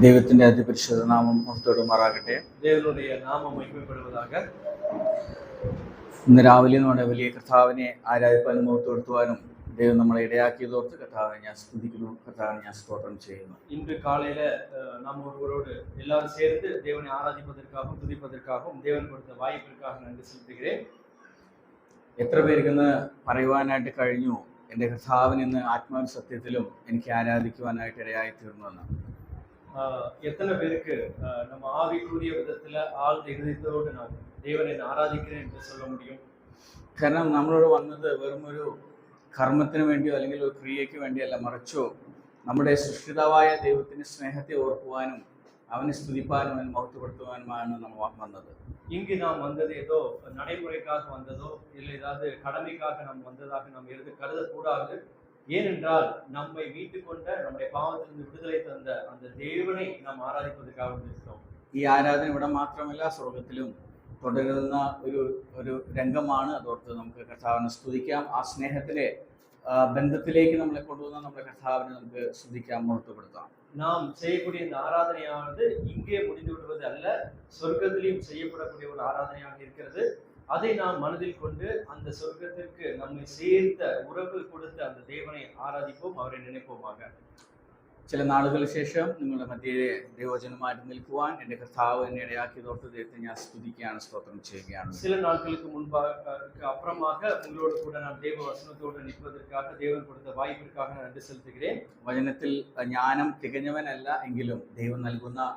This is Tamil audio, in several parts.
ദൈവത്തിൻ്റെ അതിപരിശുദ്ധ നാമം മഹത്വപ്പെടുമാറാകട്ടെ. தேவனுடைய நாமம் மகிமைப்படுவதாக. ഇന്ന് രാവിലെ നമ്മുടെ വലിയ കർത്താവിനെ ആരാധിപ്പാനും മഹത്വപ്പെടുത്തുവാനും ദൈവം നമ്മളെ ഇടയാക്കിയതോർത്ത് കർത്താവിനെ ഞാൻ സ്തുതിക്കുന്നു, കർത്താവിനെ ഞാൻ സ്തോത്രം ചെയ്യുന്നു. இன்று காலையில நாம் ஒருவரோடு எல்லாரும் சேர்ந்து தேவனை ஆராதிப்பதற்காகவும் துதிப்பதற்காகவும் தேவன் கொடுத்த வாய்ப்பிற்காக நன்றி செலுத்துகிறேன். എത്ര പേർക്കെന്ന് പറയുവാനായിട്ട് കഴിഞ്ഞു എൻ്റെ കർത്താവിന് ഇന്ന് ആത്മാവിൻ സത്യത്തിലും എനിക്ക് ആരാധിക്കുവാനായിട്ട് ഇടയായി തീർന്നുവെന്ന്. எத்தனை பேருக்கு நம்ம ஆவிக்குரிய விதத்துல ஆழ்ந்த இருதயத்தோடு நான் தேவனை ஆராதிக்கிறேன் என்று சொல்ல முடியும்? കാരണം നമ്മളോട് വന്നത് വെറും ഒരു കർമ്മത്തിന് വേണ്ടിയോ അല്ലെങ്കിൽ ഒരു ക്രിയയ്ക്ക് വേണ്ടിയല്ല, മറിച്ചോ നമ്മുടെ സൃഷ്ടിതാവായ ദൈവത്തിന്റെ സ്നേഹത്തെ ഓർക്കുവാനും അവനെ സ്തുതിപ്പാനും അവനെ മഹത്വപ്പെടുത്തുവാനുമാണ് നമ്മൾ വന്നത്. இங்கு நாம் வந்தது ஏதோ நடைமுறைக்காக வந்ததோ இல்லை ஏதாவது கடமைக்காக நாம் வந்ததாக நாம் கருதக்கூடாது. ஏனென்றால் நம்மை மீட்டுக் கொண்ட நம்முடைய பாவத்திலிருந்து விடுதலை தந்த அந்த தேவனை நாம் ஆராதிப்பதற்காக வந்திருக்கிறோம். ഈ ആരാധന ഇവിടെ മാത്രമല്ല, സ്വർഗത്തിലും തുടരുന്ന ഒരു രംഗമാണ്. അതോർത്ത് നമുക്ക് കർത്താവിനെ സ്തുതിക്കാം. ആ സ്നേഹത്തിലെ ബന്ധത്തിലേക്ക് നമ്മളെ കൊണ്ടുവന്ന നമ്മുടെ കർത്താവിനെ നമുക്ക് സ്തുതിക്കാം, മഹത്വപ്പെടുത്താം. நாம் செய்யக்கூடிய இந்த ஆராதனையானது இங்கே முடிந்து விடுவது அல்ல, சொர்க்கத்திலையும் செய்யப்படக்கூடிய ஒரு ஆராதனையாக இருக்கிறது. அதை நாம் மனதில் கொண்டு அந்த சொர்க்கத்திற்கு நம்மை சேர்த்த உறவு கொடுத்த அந்த தேவனை ஆராதிப்போம், அவரை நினைப்போமாக. ചില നാളുകൾക്ക് ശേഷം നിങ്ങളുടെ മധ്യേ ദൈവവചനമായിട്ട് നിൽക്കുവാൻ എൻ്റെ കർത്താവ് എന്നെ ഇടയാക്കിയതോർത്ത് ദൈവത്തെ ഞാൻ സ്തുതിക്കുകയാണ്, സ്തോത്രം ചെയ്യുകയാണ്. சில நாட்களுக்கு அப்புறமாக உங்களோடு கூட நான் தேவ வசனத்தோடு நிற்பதற்காக தேவன் கொடுத்த வாய்ப்பிற்காக நான் நன்றி செலுத்துகிறேன். വചനത്തിൽ ജ്ഞാനം തികഞ്ഞവനല്ല എങ്കിലും ദൈവം നൽകുന്ന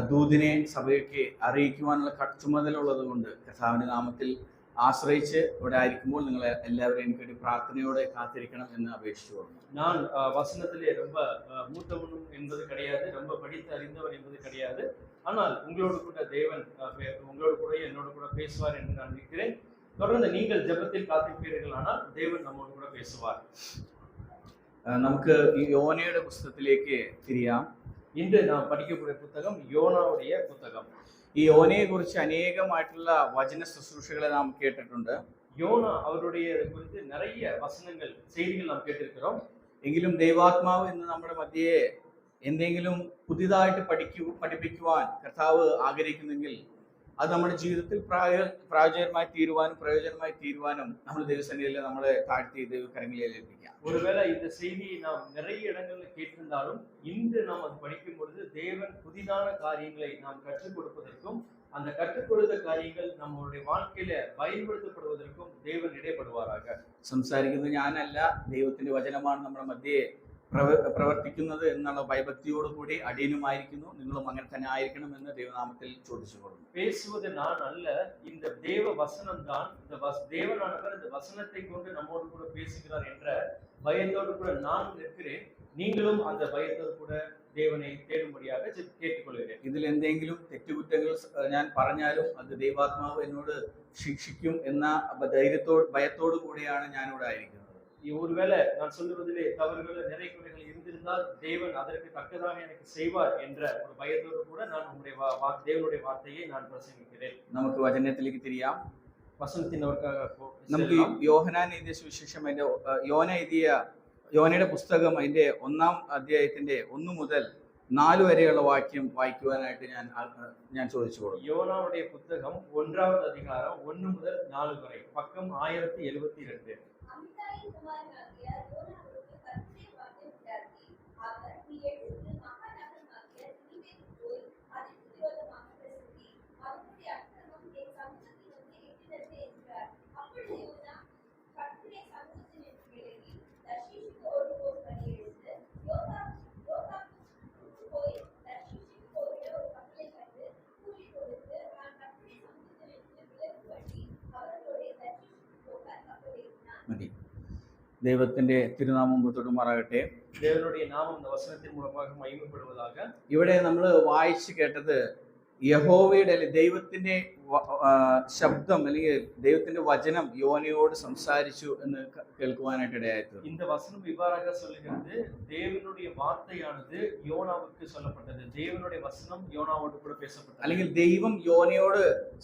ദൂതിനെ സഭയ്ക്ക് അറിയിക്കുവാനുള്ള ചുമതലയുള്ളത് കൊണ്ട് കർത്താവിൻ്റെ നാമത്തിൽ ആശ്രയിച്ച് ഇവിടെ ആയിരിക്കുമ്പോൾ നിങ്ങൾ എല്ലാവരും എനിക്ക് വേണ്ടി പ്രാർത്ഥനയോടെ കാത്തിരിക്കണം എന്ന് അപേക്ഷിച്ചു കൊള്ളുന്നു. நான் வசனத்திலே ரொம்ப மூத்தவனும் என்பது கிடையாது, ரொம்ப படித்து அறிந்தவன் என்பது கிடையாது. ஆனால் உங்களோடு கூட தேவன் உங்களோடு கூட என்னோடு கூட பேசுவார் என்று நான் நினைக்கிறேன். தொடர்ந்து நீங்கள் ஜெபத்தில் காத்திருப்பீர்கள், ஆனால் தேவன் நம்மோடு கூட பேசுவார். നമുക്ക് ഈ യോനയുടെ പുസ്തകത്തിലേക്ക് തിരിയാം. இன்று நாம் படிக்கக்கூடிய புத்தகம் யோனாவுடைய புத்தகம். ഈ യോനയെ കുറിച്ച് അനേകമായിട്ടുള്ള വചന ശുശ്രൂഷകളെ നാം കേട്ടിട്ടുണ്ട്. யோனா அவருடைய குறித்து நிறைய வசனங்கள் செய்திகள் நாம் கேட்டிருக்கிறோம். എങ്കിലും ദൈവാത്മാവ് ഇന്ന് നമ്മുടെ മധ്യയെ എന്തെങ്കിലും പുതിയതായിട്ട് പഠിപ്പിക്കുവാൻ കർത്താവ് ആഗ്രഹിക്കുന്നെങ്കിൽ അത് നമ്മുടെ ജീവിതത്തിൽ പ്രയോജനമായി തീരുവാനും നമ്മൾ ദൈവസന്നിധിയിൽ നമ്മളെ താഴ്ത്തി ദൈവകരങ്ങളിൽ ഏൽപ്പിക്കാം. ஒருவேளை இந்த செய்தியை நாம் நிறைய இடங்கள்ல கேட்டிருந்தாலும் இன்று நாம் அது படிக்கும் பொழுது தேவன் புதிதான காரியங்களை நாம் கற்றுக் கொடுப்பதற்கும் அந்த கற்றுக் கொடுத்த காரியங்கள் நம்மளுடைய வாழ்க்கையில பயன்படுத்தப்படுவதற்கும் தேவன் இடைப்படுவாராக. സംസാരിക്കുന്നത് ഞാനല്ല, ദൈവത്തിന്റെ വചനമാണ് നമ്മുടെ മധ്യയെ പ്രവർത്തിക്കുന്നത് എന്നുള്ള ഭയഭക്തിയോടുകൂടി അടിയനുമായിരിക്കുന്നു. നിങ്ങളും അങ്ങനെ തന്നെ ആയിരിക്കണമെന്ന് ദൈവനാമത്തിൽ ചോദിച്ചു കൊടുക്കുന്നു. பேசுவது நான் அல்ல, இந்த தேவ வசனம் தான். இந்த தேவனானவர் இந்த வசனத்தை கொண்டு நம்மோடு கூட பேசுகிறார் என்ற பயத்தோடு கூட நான் இருக்கிறேன். நீங்களும் அந்த பயத்தோடு கூட தேவனை தேடும்படியாக கேட்டுக்கொள்கிறேன். ഇതിൽ എന്തെങ്കിലും തെറ്റുകുറ്റങ്ങൾ ഞാൻ പറഞ്ഞാലും അത് ദൈവാത്മാവ് എന്നോട് ശിക്ഷിക്കും എന്ന ഭയത്തോടു കൂടിയാണ് ഞാനിവിടെ ആയിരിക്കുന്നത്. ஒருவேளை நான் சொல்லுவதிலே தவறுகள் நிறை குறைகள் இருந்திருந்தால் தேவன் அதற்கு தக்கதாக எனக்கு செய்வார் என்ற ஒரு பயத்தோடு கூட நான் உங்களுடைய தேவனுடைய வார்த்தையை நான் பிரசங்கிக்கிறேன். നമുക്ക് വചനത്തിലേക്ക് തിരിയാം. നമുക്ക് യോഹന്നാൻ എഴുതിയ സുവിശേഷം യോനയുടെ പുസ്തകം അതിന്റെ 1-ാം അധ്യായത്തിന്റെ 1 മുതൽ 4 വരെയുള്ള വാക്യം വായിക്കുവാനായിട്ട് ഞാൻ ചോദിച്ചു കൊടുക്കും. யோனாவுடைய புத்தகம் 1-வது அதிகாரம் 1 முதல் 4 வரை, பக்கம் 1072. മതി. ദൈവത്തിന്റെ തിരുനാമം തൊട്ടുമാറാകട്ടെ. தேவனுடைய நாமம் இந்த வசனத்தின் மூலமாக மகிமைப்படுவதாக. ഇവിടെ നമ്മൾ വായിച്ചു കേട്ടത് യഹോവയുടെ അല്ലെങ്കിൽ ദൈവത്തിന്റെ ശബ്ദം അല്ലെങ്കിൽ ദൈവത്തിന്റെ വചനം യോനയോട് സംസാരിച്ചു എന്ന് കേൾക്കുവാനായിട്ട് ഇടയായിത്തീർന്നു. இந்த வசனம் இவ்வாறாக சொல்லுகிறது, தேவனுடைய வார்த்தையானது யோனாவுக்கு சொல்லப்பட்டது. தேவனுடைய வசனம் யோனாவோடு கூட பேசப்பட்டது. അല്ലെങ്കിൽ ദൈവം യോനയോട്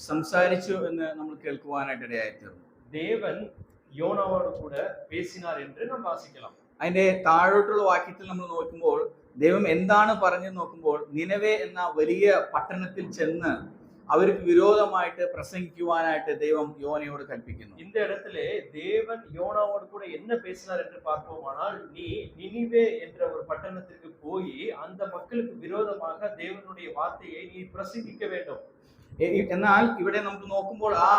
സംസാരിച്ചു എന്ന് നമ്മൾ കേൾക്കുവാനായിട്ട് ഇടയായിത്തീർന്നു. தேவன் யோனாவோடு கூட பேசினார் என்று நாம் வாசிக்கலாம். അതിന്റെ താഴോട്ടുള്ള വാക്യത്തിൽ നമ്മൾ നോക്കുമ്പോൾ ദൈവം എന്താണ് പറഞ്ഞു നോക്കുമ്പോൾ നിനവേ എന്ന വലിയ പട്ടണത്തിൽ ചെന്ന് അവർക്ക് വിരോധമായിട്ട് പ്രസംഗിക്കുവാനായിട്ട് ദൈവം യോനയോട് കൽപ്പിക്കുന്നു. இந்த இடத்திலே தேவன் யோனாவோடு கூட என்ன பேசினார் என்று பார்ப்போமானால், நீ நினிவே என்ற ஒரு பட்டணத்திற்கு போய் அந்த மக்களுக்கு விரோதமாக தேவனுடைய வார்த்தையை நீ பிரசங்கிக்க வேண்டும். എന്നാൽ ഇവിടെ നമുക്ക് നോക്കുമ്പോൾ ആ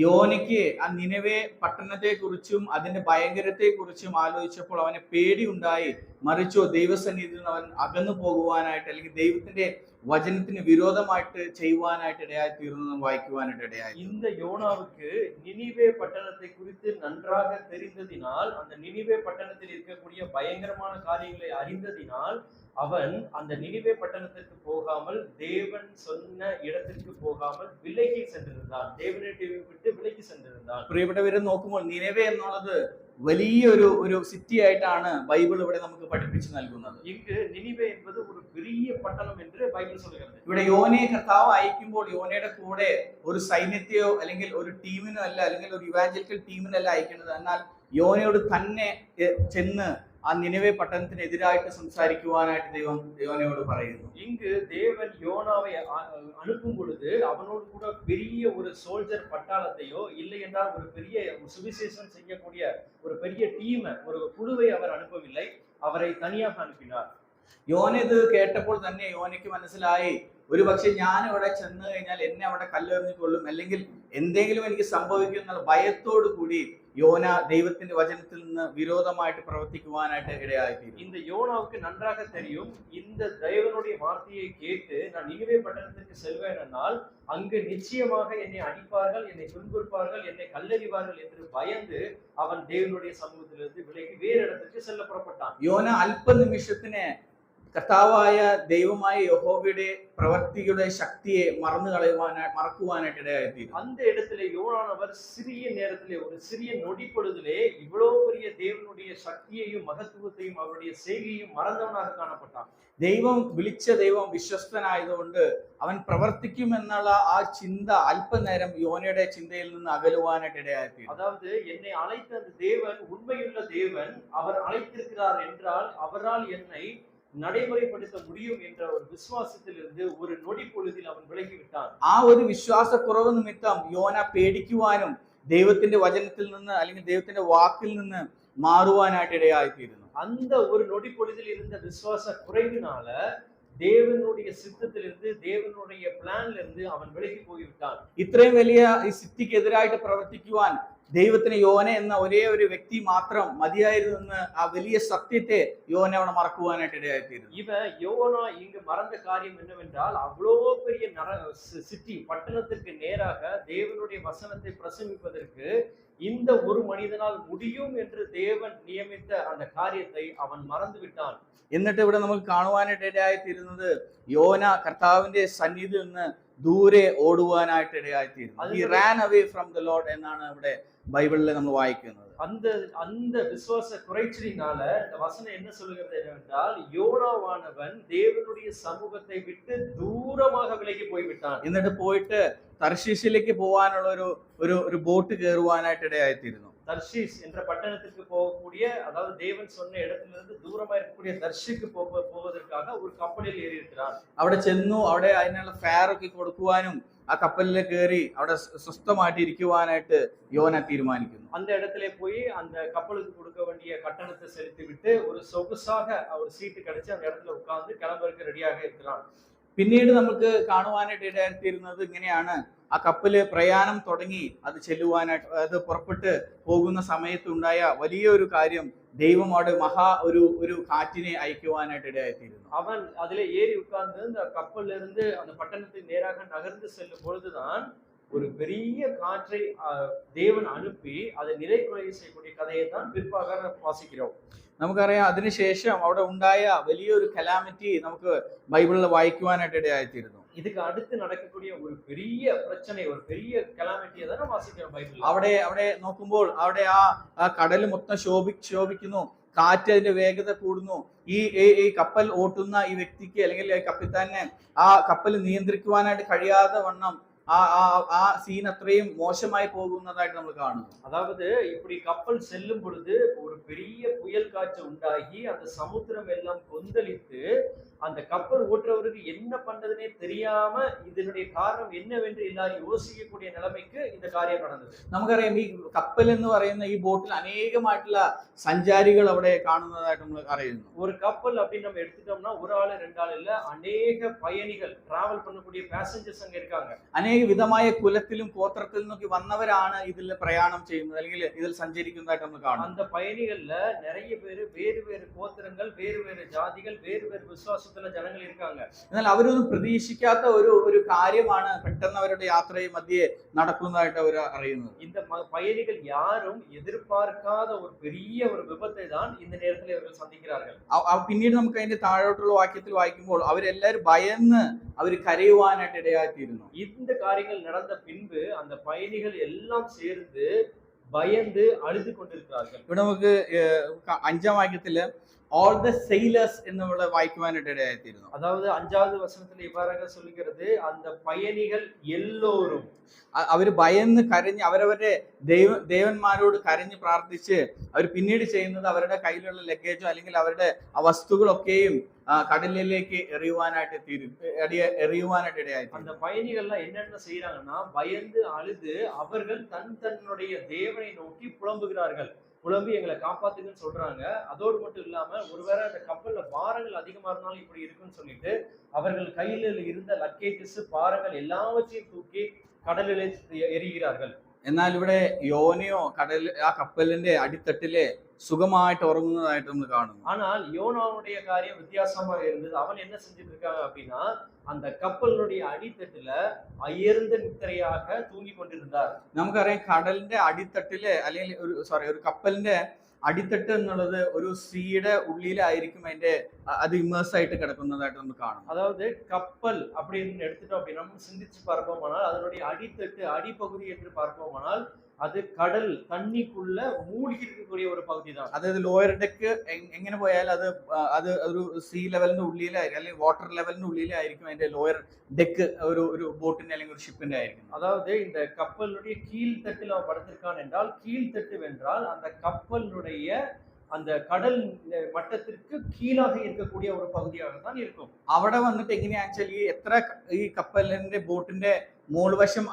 യോനയ്ക്ക് ആ നിനവേ പട്ടണത്തെ കുറിച്ചും അതിന്റെ ഭയങ്കരത്തെ കുറിച്ചും ആലോചിച്ചപ്പോൾ അവന് പേടി ഉണ്ടായി. മറിച്ചോ ദൈവസന്നിധിയിൽ നിന്ന് അവൻ അകന്നു പോകുവാനായിട്ട് അല്ലെങ്കിൽ ദൈവത്തിന്റെ വചനത്തിന് വിരോധമായിട്ട് ചെയ്യുവാനായിട്ട് ഇടയായി തീർന്നു വായിക്കുവാനായിട്ട് ഇടയായി. இந்த யோனாவுக்கு நினிவே பட்டணத்தை குறித்து நன்றாக தெரிந்ததினால், அந்த நினிவே பட்டணத்தில் இருக்கக்கூடிய பயங்கரமான காரியங்களை அறிந்ததினால் அவன் அந்த நினிவே பட்டணத்திற்கு போகாமல் தேவன் சொன்ன இடத்திற்கு போகாமல் விலகி சென்றிருந்தான். தேவனை விட்டு விலகி சென்றிருந்தான். പ്രിയപ്പെട്ടവരെ, നോക്കുമ്പോൾ നിനവേ എന്നുള്ളത് വലിയൊരു ഒരു സിറ്റി ആയിട്ടാണ് ബൈബിൾ ഇവിടെ നമുക്ക് പഠിപ്പിച്ചു നൽകുന്നത്. இங்கு நினிவே என்பது ஒரு பெரிய பட்டணம் என்று பைபிள் சொல்கிறது. ഇവിടെ യോനയെ കർത്താവ് അയക്കുമ്പോൾ യോനയുടെ കൂടെ ഒരു സൈന്യത്തെയോ അല്ലെങ്കിൽ ഒരു ടീമിനോ അല്ല, അല്ലെങ്കിൽ ഒരു ഇവാഞ്ചലിക്കൽ ടീമിനല്ല അയക്കുന്നത്. എന്നാൽ യോനയോട് തന്നെ ചെന്ന് ആ നിനവേ പട്ടണത്തിനെതിരായിട്ട് സംസാരിക്കുവാനായിട്ട് ദൈവം യോനയോട് പറയുന്നു. இங்கு தேவன் யோனாவை அனுப்பும் பொழுது அவனோடு கூட பெரிய ஒரு சோல்ஜர் பட்டாளத்தையோ இல்லை என்றால் ஒரு பெரிய சுவிசேஷம் செய்யக்கூடிய ஒரு பெரிய டீம், ஒரு குழுவை அவர் அனுப்பவில்லை, அவரை தனியாக அனுப்பினார். യോന ഇത് കേട്ടപ്പോൾ തന്നെ യോനയ്ക്ക് മനസ്സിലായി, ഒരു പക്ഷെ ഞാൻ അവിടെ ചെന്ന് കഴിഞ്ഞാൽ എന്നെ അവിടെ കല്ലെറിഞ്ഞുകൊള്ളും, അല്ലെങ്കിൽ എന്തെങ്കിലും എനിക്ക് സംഭവിക്കും എന്നുള്ള ഭയത്തോടു കൂടി யோனா தெய்வத்தின் வசனத்திலிருந்து விரோதமாയിട്ട് പ്രവർത്തിക്കുവാനായിട്ട് ഇടയായിത്തീരും. இந்த யோனாவுக்கு நன்றாக தெரியும், இந்த தேவனுடைய வார்த்தையை கேட்டு நான் நினிவே பட்டணத்திற்கு செல்வேன் என்றால் அங்கு நிச்சயமாக என்னை அடிப்பார்கள், என்னை துன்புறுப்பார்கள், என்னை கல்லெறிவார்கள் என்று பயந்து அவன் தேவனுடைய சமூகத்திலிருந்து விலகி வேறு இடத்திற்கு செல்ல புறப்பட்டான். യോന അല്പനിമിഷത്തിന് കർത്താവായ ദൈവമായ യഹോവയുടെ പ്രവൃത്തിയുടെ ശക്തിയെ മറക്കുവാനായിട്ട് ഇടയായിത്തീരും. அந்த இடத்திலே யோனானவர் சிறிய நேரத்திலே, ஒரு சிறிய நொடி பொழுதிலே இவ்வளவு பெரிய தேவனுடைய சக்தியையும் மகத்துவத்தையும் அவருடைய செய்கையும் மறந்தவனாக காணப்பட்டான். ദൈവം വിളിച്ച ദൈവം വിശ്വസ്തനായതുകൊണ്ട് അവൻ പ്രവർത്തിക്കുമെന്നുള്ള ആ ചിന്ത അല്പനേരം യോനയുടെ ചിന്തയിൽ നിന്ന് അകലുവാനായിട്ട് ഇടയായിത്തീരും. அதாவது என்னை அழைத்த அந்த தேவன் உண்மையுள்ள தேவன், அவர் அழைத்திருக்கிறார் என்றால் அவரால் என்னை நடைமுறைப்படுத்த முடியும் என்ற ஒரு விசுவாசத்திலிருந்து ஒரு நொடி பொழுதில் அவன் விலகிவிட்டான். ആ ഒരു വിശ്വാസക്കുറവ് നിമിത്തം യോന പേടിക്കുവാനും ദൈവത്തിന്റെ വചനത്തിൽ നിന്ന് അല്ലെങ്കിൽ ദൈവത്തിന്റെ വാക്കിൽ നിന്ന് മാറുവാനായിട്ട് ഇടയായിത്തീരുന്നു. அந்த ஒரு நொடி பொழுதில் இருந்த விசுவாச குறைவினால தேவனுடைய சித்தத்திலிருந்து, தேவனுடைய பிளான்ல இருந்து அவன் விலகி போய்விட்டான். ഇത്രയും വലിയ ഈ സിദ്ധിക്കെതിരായിട്ട് പ്രവർത്തിക്കുവാൻ ദൈവത്തിന് യോന എന്ന ഒരേ ഒരു വ്യക്തി മാത്രം മതിയായിരുന്നെന്ന് ആ വലിയ സത്യത്തെ യോന അവിടെ മറക്കുവാനായിട്ട് ഇടയായിത്തീരുന്നു. இவன் யோனா இங்கு மறந்த காரியம் என்னவென்றால், அவ்வளோ பெரிய சிட்டி பட்டணத்திற்கு நேராக தேவனுடைய வசனத்தை பிரசங்கிப்பதற்கு இந்த ஒரு மனிதனால் முடியும் என்று தேவன் நியமித்த அந்த காரியத்தை அவன் மறந்து விட்டான். എന്നിട്ട് ഇവിടെ നമുക്ക് കാണുവാനായിട്ട് ഇടയായിത്തീരുന്നത് യോന കർത്താവിന്റെ സന്നിധിയിൽ നിന്ന് ദൂരെ ഓടുവാനായിട്ട് ഇടയായിത്തീരുന്നു. He ran away from the Lord എന്നാണ് ഇവിടെ ബൈബിളിൽ നമ്മൾ വായിക്കുന്നത്. அந்த அந்த விசுவாச குறைச்சலினால இந்த வசனம் என்ன சொல்லுகிறது என்னவென்றால், யோனாவானவன் தேவனுடைய சமூகத்தை விட்டு தூரமாக விலகி போய்விட்டான். എന്നിട്ട് പോയിട്ട് തർശീശിലേക്ക് പോവാനുള്ള ഒരു ബോട്ട് കയറുവാനായിട്ട് ഇടയായിത്തീരുന്നു. தர்ஷீஸ் என்ற பட்டணத்திற்கு போகக்கூடிய, அதாவது தேவன் சொன்ன இடத்திலிருந்து தூரமா இருக்கக்கூடிய தர்ஷிக்கு போவதற்காக ஒரு கப்பலில் ஏறி இருக்கிறான். അവിടെ ചെന്നു, അവിടെ അതിനുള്ള ഫെയർ ഒക്കെ കൊടുക്കുവാനും ആ കപ്പലിൽ കയറി അവിടെ സ്വസ്ഥമായിട്ട് ഇരിക്കുവാനായിട്ട് യോന തീരുമാനിക്കുന്നു. அந்த இடத்துல போய் அந்த கப்பலுக்கு கொடுக்க வேண்டிய கட்டணத்தை செலுத்தி விட்டு ஒரு சொகுசாக ஒரு சீட்டு கிடைச்சு அந்த இடத்துல உட்கார்ந்து கிளம்புறதுக்கு ரெடியாக இருக்கிறான். പിന്നീട് നമുക്ക് കാണുവാനായിട്ട് ഇടയായിത്തീരുന്നത് ഇങ്ങനെയാണ്. ആ കപ്പല് പ്രയാണം തുടങ്ങി അത് ചെല്ലുവാനായിട്ട് അത് പുറപ്പെട്ട് പോകുന്ന സമയത്ത് ഉണ്ടായ വലിയൊരു കാര്യം, ദൈവം അവിടെ മഹാ ഒരു കാറ്റിനെ അയക്കുവാനായിട്ട് ഇടയായിത്തീരുന്നു. அவன் அதிலே ஏறி உட்கார்ந்து அந்த கப்பல்ல இருந்து அந்த பட்டணத்துக்கு நேராக நகர்ந்து செல்லும் பொழுதுதான் ஒரு பெரிய காற்றை தேவன் அனுப்பி அதை நிறைகுறை செய்யக்கூடிய கதையை தான் பிற்பாக வாசிக்கிறோம். നമുക്കറിയാം, അതിനുശേഷം അവിടെ ഉണ്ടായ വലിയൊരു കലാമിറ്റി നമുക്ക് ബൈബിളിൽ വായിക്കുവാനായിട്ട് ഇടയായിത്തീരുന്നു. இதுக்கு அடுத்து நடக்கக்கூடிய ஒரு பெரிய பிரச்சனை, ஒரு பெரிய கலாமிட்டியை தான் வாசிக்கிறோம் பைபிள். അവിടെ നോക്കുമ്പോൾ അവിടെ ആ കടൽ മൊത്തം ശോഭിക്കുന്നു, കാറ്റ് അതിന്റെ വേഗത കൂടുന്നു. ഈ കപ്പൽ ഓട്ടുന്ന ഈ വ്യക്തിക്ക് അല്ലെങ്കിൽ കപ്പിത്താനെ ആ കപ്പൽ നിയന്ത്രിക്കുവാനായിട്ട് കഴിയാതെ വണ്ണം ആ സീൻ അത്രയും മോശമായി പോകുന്നതായിട്ട് നമ്മൾ കാണുന്നു. அதாவது இப்படி கப்பல் செல்லும் பொழுது ஒரு பெரிய புயல் காற்று உண்டாகி அந்த சமுத்திரம் எல்லாம் கொந்தளித்து அந்த கப்பல் ஓட்டுறவருக்கு என்ன பண்றதுனே தெரியாம இதனுடைய காரணம் என்னவென்று எல்லாரும் யோசிக்கக்கூடிய நிலைமைக்கு இந்த காரியம் நடந்தது. നമുക്കറിയാം ഈ കപ്പൽ എന്ന് പറയുന്ന ഈ ബോട്ടിൽ അനേകമായിട്ടുള്ള സഞ്ചാരികൾ അവിടെ കാണുന്നതായിട്ട് നമ്മൾ അറിയുന്നു. ஒரு கப்பல் அப்படின்னு நம்ம எடுத்துட்டோம்னா ஒரு ஆளு ரெண்டு ஆள் இல்ல, அநேக பயணிகள் டிராவல் பண்ணக்கூடிய பேசஞ்சர்ஸ் அங்க இருக்காங்க. അനേക വിധമായ കുലത്തിലും ഗോത്രത്തിൽ നിന്നൊക്കെ വന്നവരാണ് ഇതിൽ പ്രയാണം ചെയ്യുന്നത് അല്ലെങ്കിൽ ഇതിൽ സഞ്ചരിക്കുന്നതായിട്ട് നമ്മൾ കാണും. அந்த பயணிகள்ல நிறைய பேര് வேறு வேறு கோத்திரங்கள், வேறு வேறு ஜாதிகள், வேறு வேறு விசுவாசத்துல ஜனங்கள் இருக்காங்க. എന്നാൽ അവരൊന്നും പ്രതീക്ഷിക്കാത്ത ഒരു കാര്യമാണ് പെട്ടെന്ന് അവരുടെ യാത്രയെ മധ്യേ നടക്കുന്നതായിട്ട് അവർ അറിയുന്നത്. இந்த பயணிகள் யாரும் எதிர்பார்க்காத ஒரு பெரிய ஒரு விபத்தை தான் இந்த நேரத்தில் இவர்கள் சந்திக்கிறார்கள். പിന്നീട് നമുക്ക് അതിന്റെ താഴോട്ടുള്ള വാക്യത്തിൽ വായിക്കുമ്പോൾ അവരെല്ലാവരും ഭയന്ന് അവർ കരയുവാനായിട്ട് ഇടയായിത്തീരുന്നു. இந்த காரியங்கள் நடந்த பின்பு அந்த பயணிகள் எல்லாம் சேர்ந்து பயந்து அழுது கொண்டிருக்கிறார்கள். ഇവിടെ നമുക്ക് 5-ാം വാക്യത്തില് all the sailors എന്നുള്ള വായിക്കുവാനായിട്ട് ഇടയായിത്തീരുന്നു. அதாவது 5வது வசனத்தில் இவ்வாறாக சொல்கிறது, அந்த பயணிகள் எல்லோரும் അവര് ഭയന്ന് കരഞ്ഞ് അവരവരുടെ ദേവന്മാരോട് കരഞ്ഞ് പ്രാർത്ഥിച്ച് അവർ പിന്നീട് ചെയ്യുന്നത് അവരുടെ കയ്യിലുള്ള ലഗേജോ അല്ലെങ്കിൽ അവരുടെ വസ്തുക്കളൊക്കെയും കടലിലേക്ക് എറിയുവാനായിട്ട് ഇടയായി. அந்த பயணிகள்லாம் என்னென்ன செய்யறாங்கன்னா பயந்து அழுது அவர்கள் தன்னுடைய தேவனை நோக்கி புலம்புகிறார்கள். புலம்பி எங்களை காப்பாத்துங்கன்னு சொல்றாங்க. அதோடு மட்டும் இல்லாம ஒருவேளை அந்த கப்பல்ல பாரங்கள் அதிகமா இருந்தாலும் இப்படி இருக்குன்னு சொல்லிட்டு அவர்கள் கையில இருந்த லக்கேஜஸ், பாரங்கள் எல்லாவற்றையும் தூக்கி கடலிலே எறிகிறார்கள். എന്നാൽ ഇവിടെ യോനയോ ആ കപ്പലിന്റെ അടിത്തട്ടിലെ സുഖമായിട്ട് ഉറങ്ങുന്നതായിട്ട് നമ്മൾ കാണുന്നു. ஆனால் யோனாவுடைய காரியம் வித்தியாசமாக இருந்தது. அவன் என்ன செஞ்சுட்டு இருக்காங்க அப்படின்னா அந்த கப்பலுடைய அடித்தட்டுல அயர்ந்த நித்திரையாக தூங்கி கொண்டிருந்தார். നമുക്കറിയാം കടലിന്റെ അടിത്തട്ടില് അല്ലെങ്കിൽ ഒരു കപ്പലിന്റെ അടിത്തട്ട് എന്നുള്ളത് ഒരു സീയുടെ ഉള്ളിലായിരിക്കും അത് ഇമേഴ്സ് ആയിട്ട് കിടക്കുന്നതായിട്ട് നമുക്ക് കാണും. அதாவது கப்பல் அப்படின்னு எடுத்துட்டோம் அப்படின்னா நம்ம சிந்திச்சு பார்ப்போமானால் அதனுடைய அடித்தட்டு அடிப்பகுதி என்று பார்ப்போமானால் அது கடல் தண்ணிக்குள்ள மூழ்கி இருக்கக்கூடிய ஒரு பகுதி தான். അതായത് ലോയർ ഡെക്ക് എങ്ങനെ പോയാൽ അത് ഒരു സീ ലെവലിന്റെ ഉള്ളിലായിരിക്കും അല്ലെങ്കിൽ വാട്ടർ ലെവലിന്റെ ഉള്ളിലായിരിക്കും അതിന്റെ ലോയർ ഡെക്ക് ഒരു ബോട്ടിന്റെ അല്ലെങ്കിൽ ഒരു ഷിപ്പിന്റെ ആയിരിക്കും. அதாவது இந்த கப்பலுடைய கீழ்த்தட்டில் அவன் படுத்திருக்கான் என்றால் கீழ்த்தட்டு வென்றால் அந்த கப்பலுடைய அந்த கடல் மட்டத்திற்கு கீழாக இருக்கக்கூடிய ஒரு பகுதியாக தான் இருக்கும். അവിടെ വന്നിട്ട് എങ്ങനെയാണെന്ന് വെച്ചാൽ ഈ കപ്പലിന്റെ ബോട്ടിന്റെ മോൾവശം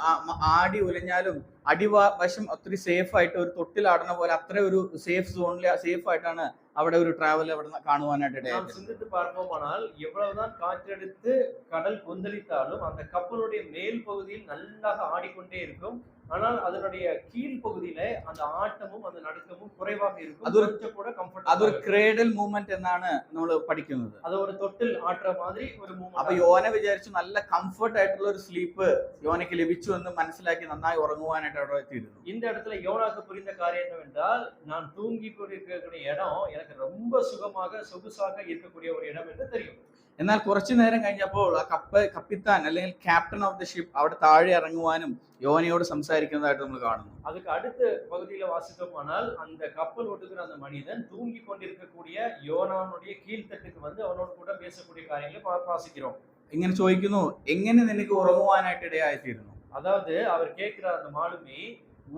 ആടി ഉലഞ്ഞാലും അടിവശം ഒത്തിരി സേഫ് ആയിട്ട് ഒരു തൊട്ടിലാടുന്ന പോലെ അത്ര ഒരു സേഫ് സോണിൽ സേഫ് ആയിട്ടാണ് അവിടെ ഒരു ട്രാവൽ അവിടെ കാണുവാനായിട്ട് ഇടയായി. சிந்தித்து பார்ப்போமானால் எவ்வளவுதான் காற்றெடுத்து கடல் கொந்தளித்தாலும் அந்த கப்பலுடைய மேல் பகுதியில் நல்லாக ஆடிக்கொண்டே இருக்கும். ஆனால் அதனுடைய கீழ் பகுதியில அந்த ஆட்டமும் அந்த நடுக்கமும் குறைவாக இருக்கும். கொஞ்சம் கூட கம்ஃபர்ட். അതൊരു ക്രേഡൽ മൂവ്മെന്റ് എന്നാണ് നമ്മൾ പഠിക്കുന്നത്. അത് ഒരു തൊട്ടിൽ ആട്ടുற மாதிரி ഒരു മൂവ്മെന്റ്. അപ്പൊ യോന വിചാരിച്ചു നല്ല കംഫർട്ട് ആയിട്ടുള്ള ഒരു സ്ലീപ്പ് யோனைக்கு ലഭിച്ചു എന്ന് മനസ്സിലാക്കി നന്നായി ഉറങ്ങുവാനായിട്ട് അവിടെ എത്തിയിരുന്നു. இந்த இடத்துல யோனாக்கு புரிந்த காரியம் என்னவென்றால் நான் தூங்கி கொண்டிருக்கக்கூடிய இடம் எனக்கு ரொம்ப சுகமாக சொகுசாக இருக்கக்கூடிய ஒரு இடம் என்று தெரியும். എന്നാൽ കുറച്ചു നേരം കഴിഞ്ഞപ്പോൾ ആ കപ്പിത്താൻ അല്ലെങ്കിൽ ക്യാപ്റ്റൻ ഓഫ് ദ ഷിപ്പ് അവിടെ താഴെ ഇറങ്ങുവാനും யோனையோடு സംസാരിക്കുന്നതായിട്ട് നമ്മൾ കാണുന്നു. அதுக்கு அடுத்த பகுதியில வாசித்தோமானால் அந்த கப்பல் ஓட்டுகிற அந்த மனிதன் தூங்கி கொண்டிருக்கக்கூடிய யோனானுடைய கீழ்த்தட்டுக்கு வந்து அவனோடு கூட பேசக்கூடிய காரியங்களை வாசிக்கிறோம். ഇങ്ങനെ ചോദിക്കുന്നു, എങ്ങനെ നിനക്ക് ഉറങ്ങുവാനായിട്ട് ഇടയായിത്തീരുന്നു? அதாவது அவர் கேட்கிறார் அந்த மாலுமி,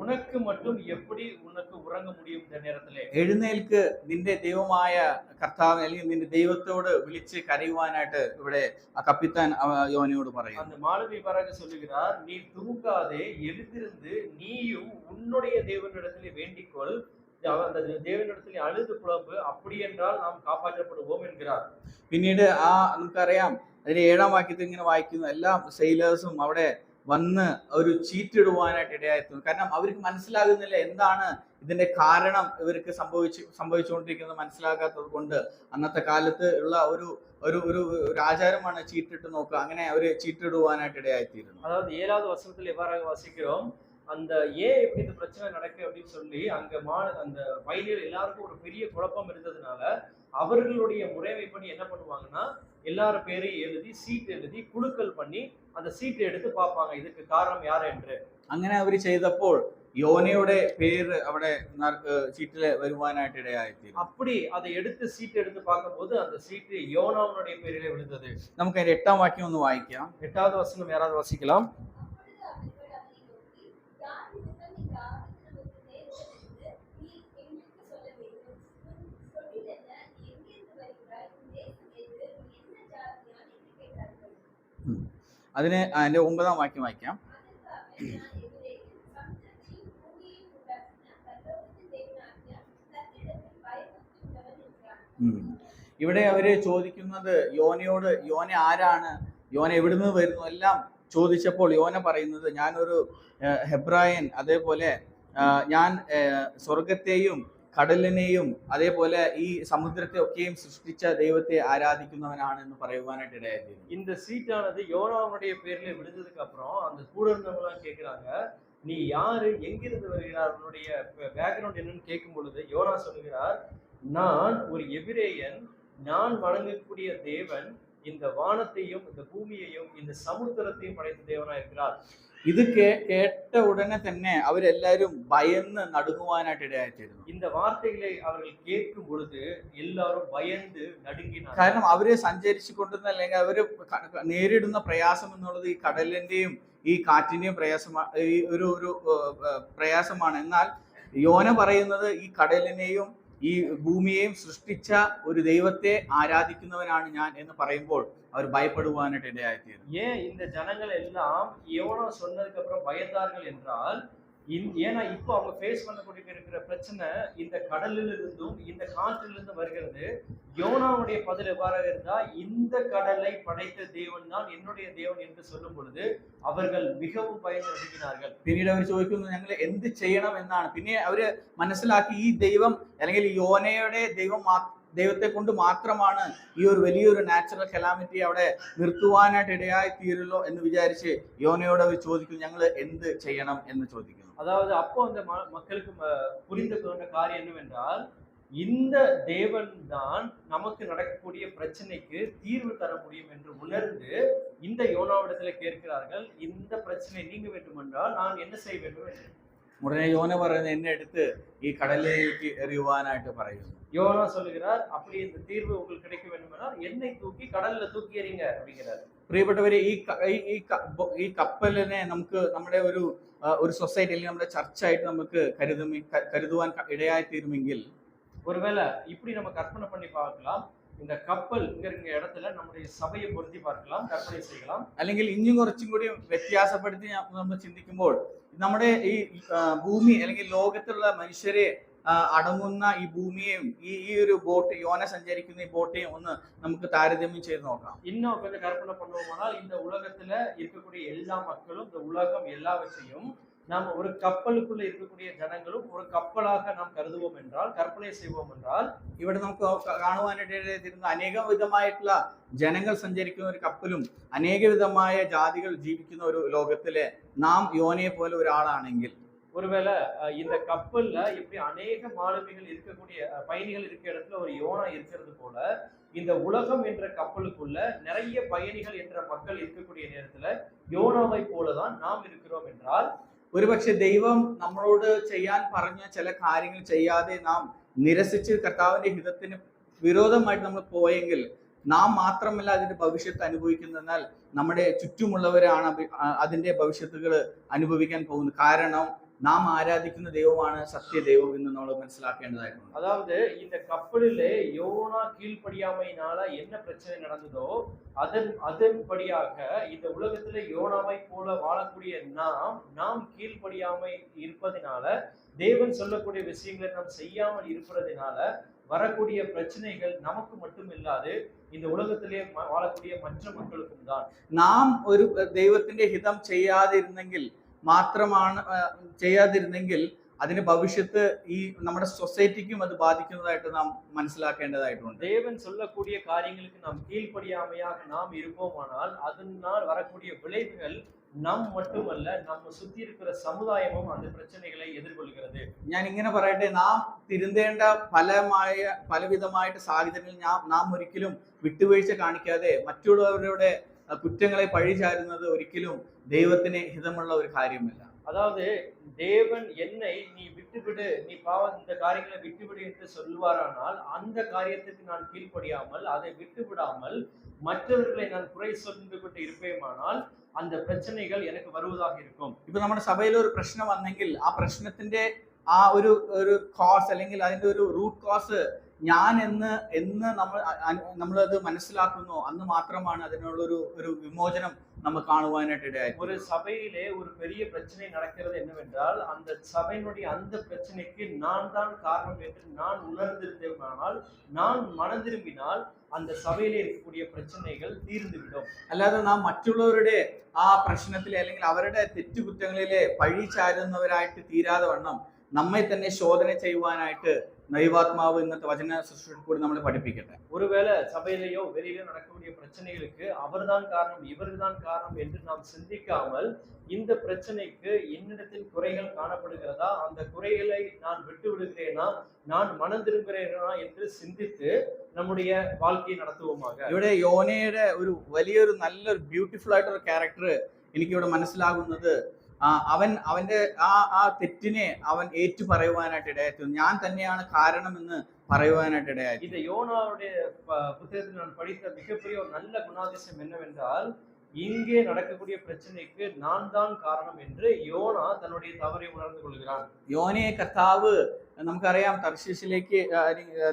உனக்கு மட்டும் எப்படி உனக்கு உறங்க முடியும் இந்த நேரத்திலே? എഴുന്നേൽക്ക്, നിന്റെ ദൈവമായ കർത്താവ് അല്ലെങ്കിൽ നിന്റെ ദൈവത്തോട് വിളിച്ച് കരയുവാനായിട്ട് ഇവിടെ ആ കപ്പിത്താൻ யோனையோடு പറയും. அந்த மாலுமி பிறகு சொல்லுகிறார், நீ தூங்காதே, எழுந்திருந்து நீயும் உன்னுடைய தேவனிடத்திலே வேண்டிக்கொள், அந்த தேவனிடத்திலே அழுது புலம்பு, அப்படி என்றால் நாம் காப்பாற்றப்படுவோம் என்கிறார். പിന്നീട് നമുക്കറിയാം അതിന്റെ 7-ാം വാക്യത്തിൽ ഇങ്ങനെ വായിക്കുന്നു, എല്ലാ സെയിലേഴ്സും അവിടെ വന്ന് ഒരു ചീറ്റിടുവാനായിട്ട് ഇടയായിരുന്നു. കാരണം അവർക്ക് മനസ്സിലാകുന്നില്ല എന്താണ് ഇതിന്റെ കാരണം ഇവർക്ക് സംഭവിച്ചുകൊണ്ടിരിക്കുന്നത് മനസ്സിലാക്കാത്തത് കൊണ്ട് അന്നത്തെ കാലത്ത് ഉള്ള ഒരു ആചാരമാണ് ചീട്ടിട്ട് നോക്കുക. അങ്ങനെ അവര് ചീറ്റിടുവാനായിട്ട് ഇടയായിത്തീരുന്നു. அதாவது 7வது வசனத்தில் எவ்வாறாக வாசிக்கிறோம், அந்த ஏன் எப்படி இந்த பிரச்சனை நடக்கு அப்படின்னு சொல்லி அங்க அந்த பயணிகள் எல்லாருக்கும் ஒரு பெரிய குழப்பம் இருந்ததுனால அவர்களுடைய முறைமைப்படி என்ன பண்ணுவாங்கன்னா எல்லாரும் பேரையும் எழுதி சீட் எழுதி குழுக்கள் பண்ணி அந்த சீட்டை எடுத்து பார்ப்பாங்க இதுக்கு காரணம் யார் என்று. അങ്ങനെ അവർ ചെയ്തപ്പോൾ യോനയുടെ പേര് അവിടെ சீட்டில் வருவானாയിട്ട് ഇടയായിത്തീരും. அப்படி அதை எடுத்து சீட் எடுத்து பார்க்கும்போது அந்த சீட்டு யோனாவுடைய பேரிலே விழுந்தது. നമുക്ക് അതിന്റെ 8-ാം വാക്യം ഒന്ന് വായിക്കാം. 8வது வசனம் யாராவது வாசிக்கலாம்? അതിന് അതിന്റെ 9-ാം വാക്യം വായിക്കാം. ഇവിടെ അവര് ചോദിക്കുന്നത് യോനയോട്, യോന ആരാണ്, യോന എവിടുന്ന് വരുന്നു എല്ലാം ചോദിച്ചപ്പോൾ യോന പറയുന്നത് ഞാനൊരു ഹെബ്രായൻ, അതേപോലെ ഞാൻ സ്വർഗത്തെയും കടലിനെയും അതേപോലെ ഈ സമുദ്രത്തെ ഒക്കെയും സൃഷ്ടിച്ച ദൈവത്തെ ആരാധിക്കുന്നവനാണ് എന്ന് പറയുവാനായിട്ട് ഇടയായിരുന്നു. இந்த சீட்டானது யோனாவுடைய பேர்ல விழுந்ததுக்கு அப்புறம் அந்த கூட இருந்தவங்க எல்லாம் கேக்குறாங்க, நீ யாரு, எங்கிருந்து வருகிறார், உன்னுடைய பேக்ரவுண்ட் என்னன்னு கேட்கும் பொழுது யோனா சொல்லுகிறார், நான் ஒரு எபிரேயன், நான் வணங்கக்கூடிய தேவன் இந்த வானத்தையும் இந்த பூமியையும் இந்த சமுத்திரத்தையும் படைத்த தேவனா இருக்கிறார். ഇത് കേട്ട ഉടനെ തന്നെ അവരെല്ലാരും ഭയന്ന് നടുങ്ങുവാനായിട്ട് ഇടയായിത്തീരുന്നു. இந்த வார்த்தைகளை அவர்கள் கேட்கும் பொழுது எல்லாரும் பயந்து நடுங்கினார். കാരണം അവര് സഞ്ചരിച്ചു കൊണ്ടുവന്ന അല്ലെങ്കിൽ അവര് നേരിടുന്ന പ്രയാസം എന്നുള്ളത് ഈ കടലിന്റെയും ഈ കാറ്റിന്റെയും പ്രയാസമാണ്. എന്നാൽ യോന പറയുന്നത് ഈ കടലിനെയും ഈ ഭൂമിയെയും സൃഷ്ടിച്ച ഒരു ദൈവത്തെ ആരാധിക്കുന്നവനാണ് ഞാൻ എന്ന് പറയുമ്പോൾ അവർ ഭയപ്പെടുവാനായിട്ട് ഇടയായിത്തീരും. ஏன் இந்த ஜனங்கள் எல்லாம் யோனா சொன்னதுக்கு அப்புறம் பயந்தார்கள் என்றால், ஏன்னா இப்போ அவங்க ஃபேஸ் பண்ணக்கூடிய இருக்கிற பிரச்சனை இந்த கடலில் இருந்தும் இந்த காற்றிலிருந்து வருகிறது. யோனாவுடைய பதில் எவ்வாறாக இருந்தா, இந்த கடலை படைத்த தேவன் தான் என்னுடைய தேவன் என்று சொல்லும் பொழுது அவர்கள் மிகவும் பயந்து நடுங்கினார்கள். പിന്നീട് അവർ ചോദിക്കുന്നു ഞങ്ങൾ എന്ത് ചെയ്യണം എന്നാണ്. പിന്നെ അവര് മനസ്സിലാക്കി ഈ ദൈവം അല്ലെങ്കിൽ യോനയുടെ ദൈവത്തെ കൊണ്ട് മാത്രമാണ് ഈ ഒരു വലിയൊരു നാച്ചുറൽ കലാമിറ്റി അവിടെ നിർത്തുവാനായിട്ട് ഇടയായി തീരുമല്ലോ എന്ന് വിചാരിച്ച് യോനയോട് അവർ ചോദിക്കുന്നു ഞങ്ങൾ എന്ത് ചെയ്യണം എന്ന് ചോദിക്കുന്നു. அதாவது அப்போ அந்த மக்களுக்கு புரிந்து கொண்ட காரியம் என்னவென்றால், இந்த தேவன் தான் நமக்கு நடக்கக்கூடிய பிரச்சனைக்கு தீர்வு தர முடியும் என்று உணர்ந்து இந்த யோனாவிடத்தில் கேட்கிறார்கள், இந்த பிரச்சனை நீங்க வேண்டும் என்றால் நான் என்ன செய்ய வேண்டும் என்று. உடனே யோന പറയുന്നത് എന്നെ എടുത്ത് ഈ കടലിലേക്ക് എറിയുവാനായിട്ട് പറയുന്നു. யோனா சொல்லுகிறார், அப்படி இந்த தீர்வு உங்களுக்கு கிடைக்க வேண்டும் என்றால் என்னை தூக்கி கடல்ல தூக்கி எறிங்க அப்படிங்கிறார். പ്രിയപ്പെട്ടവരെ, ഈ കപ്പലിനെ നമുക്ക് നമ്മുടെ ഒരു സൊസൈറ്റി അല്ലെങ്കിൽ നമ്മുടെ ചർച്ചായിട്ട് നമുക്ക് കരുതുവാൻ ഇടയായി തീരുമെങ്കിൽ, ஒருவேளை இப்படி நம்ம கற்பனை பண்ணி பார்க்கலாம், இந்த கப்பல் இங்க இடத்துல நம்முடைய சபையை பொருத்தி பார்க்கலாம், கற்பனை செய்யலாம். അല്ലെങ്കിൽ ഇനിയും കുറച്ചും കൂടി വ്യത്യാസപ്പെടുത്തി നമ്മൾ ചിന്തിക്കുമ്പോൾ നമ്മുടെ ഈ ഭൂമി അല്ലെങ്കിൽ ലോകത്തുള്ള മനുഷ്യരെ അടങ്ങുന്ന ഈ ഭൂമിയെയും ഈ ഒരു ബോട്ട്, യോന സഞ്ചരിക്കുന്ന ഈ ബോട്ടെയും ഒന്ന് നമുക്ക് താരതമ്യം ചെയ്ത് നോക്കാം. இன்னும் கொஞ்சம் கற்பனை பண்ணுவோமானால், இந்த உலகத்துல இருக்கக்கூடிய எல்லா மக்களும், இந்த உலகம் எல்லாவற்றையும் நாம் ஒரு കപ്പലുക്കുള്ള இருக்கக்கூடிய ജനങ്ങളും ഒരു കപ്പലാக நாம் കരുതുவோം என்றால், കற்பனை செய்வோம் என்றாൽ, ഇവിടെ നമുക്ക് കാണുവാനായിട്ട് അനേകം വിധമായിട്ടുള്ള ജനങ്ങൾ സഞ്ചരിക്കുന്ന ഒരു കപ്പലും അനേക വിധമായ ജാതികൾ ജീവിക്കുന്ന ഒരു ലോകത്തിലെ നാം യോനയെ പോലെ ഒരാളാണെങ്കിൽ, ஒருவேளை இந்த கப்பல்ல இப்படி அநேக மாலுமிகள் இருக்கக்கூடிய பயணிகள் இருக்க இடத்துல ஒரு யோனா இருக்கிறது போல, இந்த உலகம் என்ற கப்பலுக்குள்ள நிறைய பயணிகள் என்ற மக்கள் இருக்கக்கூடிய நேரத்துல யோனாவை போலதான் நாம் இருக்கிறோம் என்றால், ഒരുപക്ഷെ ദൈവം നമ്മളോട് ചെയ്യാൻ പറഞ്ഞ ചില കാര്യങ്ങൾ ചെയ്യാതെ നാം നിരസിച്ച് കർത്താവിന്റെ ഹിതത്തിന് വിരോധമായിട്ട് നമ്മൾ പോയെങ്കിൽ നാം മാത്രമല്ല അതിന്റെ ഭവിഷ്യത്ത് അനുഭവിക്കുന്നതെന്നാൽ നമ്മുടെ ചുറ്റുമുള്ളവരാണ് അതിന്റെ ഭവിഷ്യത്തുകൾ അനുഭവിക്കാൻ പോകുന്നത്. കാരണം നാം ആരാധിക്കുന്ന ദൈവമാണ് സത്യദൈവം എന്ന് നമ്മൾ മനസ്സിലാക്കേണ്ടതായിട്ടുണ്ട്. அதாவது இந்த கப்பலிலே யோனா கீழ்ப்படியாமையினால என்ன பிரச்சனை நடந்ததோ அதன்படியாக இந்த உலகத்துல யோனாவை போல வாழக்கூடிய நாம் கீழ்ப்படியாமை இருப்பதினால, தேவன் சொல்லக்கூடிய விஷயங்களை நாம் செய்யாமல் இருப்பதினால வரக்கூடிய பிரச்சனைகள் நமக்கு மட்டும் இல்லாது இந்த உலகத்திலே வாழக்கூடிய மற்ற மக்களுக்கும் தான். നാം ഒരു ദൈവത്തിന്റെ ഹിതം ചെയ്യാതിരുന്നെങ്കിൽ അതിന് ഭവിഷ്യത്ത് ഈ നമ്മുടെ സൊസൈറ്റിക്കും അത് ബാധിക്കുന്നതായിട്ട് നാം മനസ്സിലാക്കേണ്ടതായിട്ടുണ്ട്. தேவன் சொல்லக்கூடிய காரியங்களுக்கு நாம் கீழ்ப்படியாமையாக நாம் இருப்போமானால் அதனால் வரக்கூடிய விளைவுகள் நாம் மட்டுமல்ல, நம்ம சுத்தி இருக்கிற சமுதாயமும் அந்த பிரச்சனைகளை எதிர்கொள்கிறது. ഞാൻ ഇങ്ങനെ പറയട്ടെ, നാം തിരുന്തേണ്ട പലവിധമായിട്ട് സാഹചര്യങ്ങളിൽ നാം ഒരിക്കലും വിട്ടുവീഴ്ച കാണിക്കാതെ മറ്റുള്ളവരുടെ കുറ്റങ്ങളെ പഴിചാരുന്നത് ഒരിക്കലും ദൈവത്തിന് ഹിതമുള്ള ഒരു കാര്യമല്ല. அதாவது தேவன் என்னை நீ விட்டுவிடு, நீ பாவம் இந்த காரியங்களை விட்டுவிடு என்று சொல்வாரானால், அந்த காரியத்துக்கு நான் கீழ்ப்படியாமல் அதை விட்டுவிடாமல் மற்றவர்களை நான் குறை சொல்லி கொண்டு இருப்பேமானால் அந்த பிரச்சனைகள் எனக்கு வருவதாக இருக்கும். ഇപ്പൊ നമ്മുടെ സഭയിൽ ഒരു പ്രശ്നം വന്നെങ്കിൽ ആ പ്രശ്നത്തിന്റെ ആ ഒരു കോസ് അല്ലെങ്കിൽ അതിന്റെ ഒരു റൂട്ട് കോസ് ഞാൻ എന്ന് നമ്മളത് മനസ്സിലാക്കുന്നോ അന്ന് മാത്രമാണ് അതിനുള്ളൊരു വിമോചനം நம்ம കാണുവാനായിട്ട് ഇടയായി. ஒரு சபையிலே ஒரு பெரிய பிரச்சனை நடக்கிறது என்னவென்றால், அந்த சபையினுடைய அந்த பிரச்சனைக்கு நான் தான் காரணம் என்று நான் உணர்ந்திருந்தேனானால், நான் மனம் திரும்பினால் அந்த சபையிலே இருக்கக்கூடிய பிரச்சனைகள் தீர்ந்துவிடும். അല്ലാതെ നാം മറ്റുള്ളവരുടെ ആ പ്രശ്നത്തിലെ അല്ലെങ്കിൽ അവരുടെ തെറ്റുകുറ്റങ്ങളിലെ പഴി ചാരുന്നവരായിട്ട് തീരാതെ വണ്ണം നമ്മെ തന്നെ ശോധന ചെയ്യുവാനായിട്ട് ദൈവാത്മാവ് ഇന്നത്തെ വചന ശുശ്രൂഷയിൽ കൂടി നമ്മളെ പഠിപ്പിക്കട്ടെ. ஒருவேளை சபையிலேயோ வெளியிலோ நடக்கக்கூடிய பிரச்சனைகளுக்கு அவர்தான் காரணம், இவர்தான் காரணம் என்று நாம் சிந்திக்காமல், இந்த பிரச்சனைக்கு என்னிடத்தில் குறைகள் காணப்படுகிறதா, அந்த குறைகளை நான் விட்டு விடுகிறேனா, நான் மனம் திரும்புகிறேனா என்று சிந்தித்து நம்முடைய வாழ்க்கையை നടത്തുவோமாக. ഇവിടെ യോനയുടെ ഒരു വലിയൊരു നല്ലൊരു ബ്യൂട്ടിഫുൾ ആയിട്ടൊരു ക്യാരക്ടർ എനിക്കിവിടെ മനസ്സിലാകുന്നത്, അവന്റെ ആ തെറ്റിനെ അവൻ ഏറ്റു പറയുവാനായിട്ട് ഇടയായിത്തീർന്നു. ഞാൻ തന്നെയാണ് കാരണമെന്ന് പറയുവാനായിട്ട് ഇടയായി. இந்த யோனாவுடைய புத்தகத்தில் நான் படித்த மிகப்பெரிய ஒரு நல்ல குணாதிசயம் என்னவென்றால், இங்கே நடக்கக்கூடிய பிரச்சனைக்கு நான் தான் காரணம் என்று யோனா தன்னுடைய தவறை உணர்ந்து கொள்கிறான். യോനയെ കർത്താവ് നമുക്കറിയാം തർശീശിലേക്ക്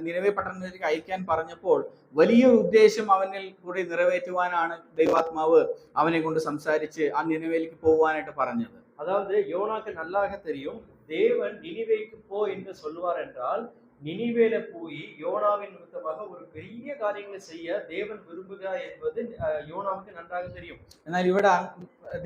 നിനവേ പട്ടണത്തിലേക്ക് അയക്കാൻ പറഞ്ഞപ്പോൾ വലിയൊരു ഉദ്ദേശം അവനിൽ കൂടി നിറവേറ്റുവാനാണ് ദൈവാത്മാവ് അവനെ കൊണ്ട് സംസാരിച്ച് ആ നിനവേലേക്ക് പോകുവാനായിട്ട് പറഞ്ഞത്. அதாவது யோனாக்கு நல்லாக தெரியும், தேவன் நினிவேக்கு போ என்று சொல்லுவார் என்றால், நினிவேல போய் யோனாவின் நிமித்தமாக ஒரு பெரிய காரியங்களை செய்ய தேவன் விரும்புகிறார் என்பது யோனாவுக்கு நன்றாக தெரியும். എന്നാൽ ഇവിടെ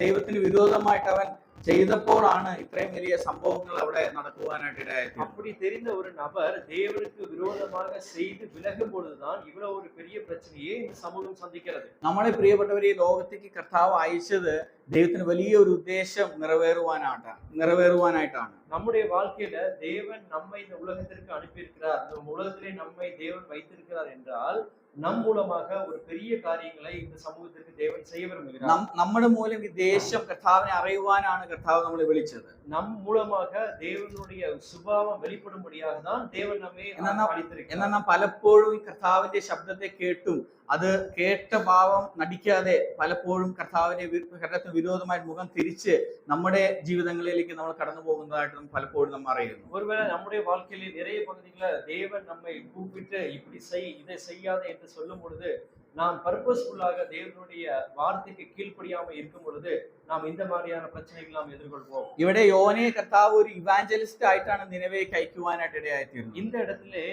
ദൈവത്തിന് വിരോധമായിട്ട് അവൻ ചെയ്തപ്പോഴാണ് ഇത്രയും വലിയ സംഭവങ്ങൾ അവിടെ നടക്കുവാനായിട്ട് ഇടയായത്. அப்படி தெரிந்த ஒரு நபர் தேவனுக்கு விரோதமாக செய்து விலகும் பொழுதுதான் இவ்வளவு ஒரு பெரிய பிரச்சனையை இந்த சமூகம் சந்திக்கிறது. നമ്മളെ പ്രിയപ്പെട്ടവരെ ഈ ലോകത്തേക്ക് കർത്താവ് അയച്ചത് ദൈവത്തിന് വലിയൊരു ഉദ്ദേശം നിറവേറുവാനായിട്ടാണ്. நம்முடைய வாழ்க்கையில தேவன் நம்மை இந்த உலகத்திற்கு அனுப்பியிருக்கிறார், இந்த உலகத்திலே நம்மை தேவன் வைத்திருக்கிறார் என்றால் நம் மூலமாக ஒரு பெரிய காரியங்களை இந்த சமூகத்திற்கு தேவன் செய்ய விரும்புகிறார். നമ്മുടെ മൂലം ഈ ദേശം കർത്താവിനെ അറിയുവാനാണ് കർത്താവ് നമ്മളെ വിളിച്ചത്. நம் மூலமாக தேவனுடைய சுபாவம் வெளிப்படும்படியாக தான் தேவன் நம்மை அழைத்திருக்கிறார். എന്നാൽ നാം പലപ്പോഴും ഈ കർത്താവിന്റെ ശബ്ദത്തെ കേട്ടും അത് കേട്ട ഭാവം നടിക്കാതെ പലപ്പോഴും കർത്താവിന്റെ വിരോധമായി മുഖം തിരിച്ച് നമ്മുടെ ജീവിതങ്ങളിലേക്ക് നമ്മൾ കടന്നു പോകുന്നതായിട്ട് പലപ്പോഴും നമ്മൾ അറിയുന്നു. ஒருவேளை நம்முடைய வாழ்க்கையில நிறைய பகுதிகளில் தேவன் நம்மை கூப்பிட்டு இப்படி செய் இதை செய்யாதே என்று சொல்லும் பொழுது, நாம் பர்பஸ்ஃபுல்லாக தேவனுடைய வார்த்தைக்கு கீழ்ப்படியாம இருக்கும் பொழுது நாம் இந்த மாதிரியான பிரச்சனைகள் நாம் எதிர்கொள்வோம். ഇവിടെ യോനയെ കർത്താവ് ഒരു ഇവാഞ്ചലിസ്റ്റ് ആയിട്ടാണ് നിനവേക്ക് അയക്കുവാനായിട്ട് ഇടയായിത്തീർന്നത്. இந்த இடத்திலே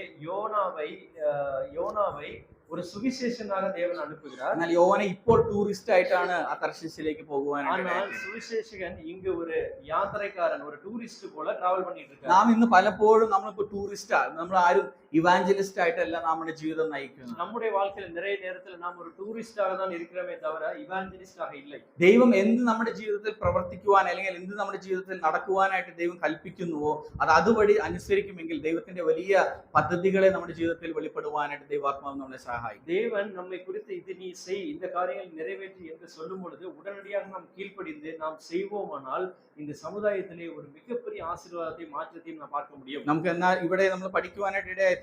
யோனாவை ஒரு சுவிசேஷனாக தேவன் அனுப்புகிறார். എന്നാൽ യോന ഇപ്പോൾ ടൂറിസ്റ്റ് ആയിട്ടാണ് ആ തർശീശിലേക്ക് പോകുവാനായിട്ട്. ஆனால் சுவிசேஷகன் இங்கு ஒரு யாத்திரைக்காரன், ஒரு டூரிஸ்ட் போல டிராவல் பண்ணிட்டு இருக்கார். നാം ഇന്ന് പലപ്പോഴും നമ്മളിപ്പോ ടൂറിസ്റ്റാ, നമ്മൾ ആരും ഇവാഞ്ചലിസ്റ്റ് ആയിട്ടല്ല നമ്മുടെ ജീവിതം നയിക്കുന്നത്. நம்முடைய வாழ்க்கையில நிறைய நேரத்துல நாம் ஒரு டூரிஸ்டாக தான் இருக்கிறோமே தவிர இவாஞ்சலிஸ்டாக இல்லை. ദൈവം എന്ത് നമ്മുടെ ജീവിതത്തിൽ പ്രവർത്തിക്കുവാൻ അല്ലെങ്കിൽ എന്ത് നമ്മുടെ ജീവിതത്തിൽ നടക്കുവാനായിട്ട് ദൈവം കൽപ്പിക്കുന്നുവോ അത് അതുവഴി അനുസരിക്കുമെങ്കിൽ ദൈവത്തിന്റെ വലിയ പദ്ധതികളെ നമ്മുടെ ജീവിതത്തിൽ വെളിപ്പെടുവാനായിട്ട് ദൈവാത്മാവ് നമ്മളെ സഹായിക്കും. தேவன் நம்மை குறித்து இது நீ செய், இந்த காரியங்கள் நிறைவேற்றி என்று சொல்லும் பொழுது உடனடியாக நாம் கீழ்ப்படிந்து நாம் செய்வோமானால் இந்த சமுதாயத்திலே ஒரு மிகப்பெரிய ஆசீர்வாதத்தை மாற்றத்தையும் நாம் பார்க்க முடியும். നമുക്ക് എന്നാൽ ഇവിടെ നമ്മൾ പഠിക്കുവാനായിട്ട് ഇടയായിത്തീരുന്നു.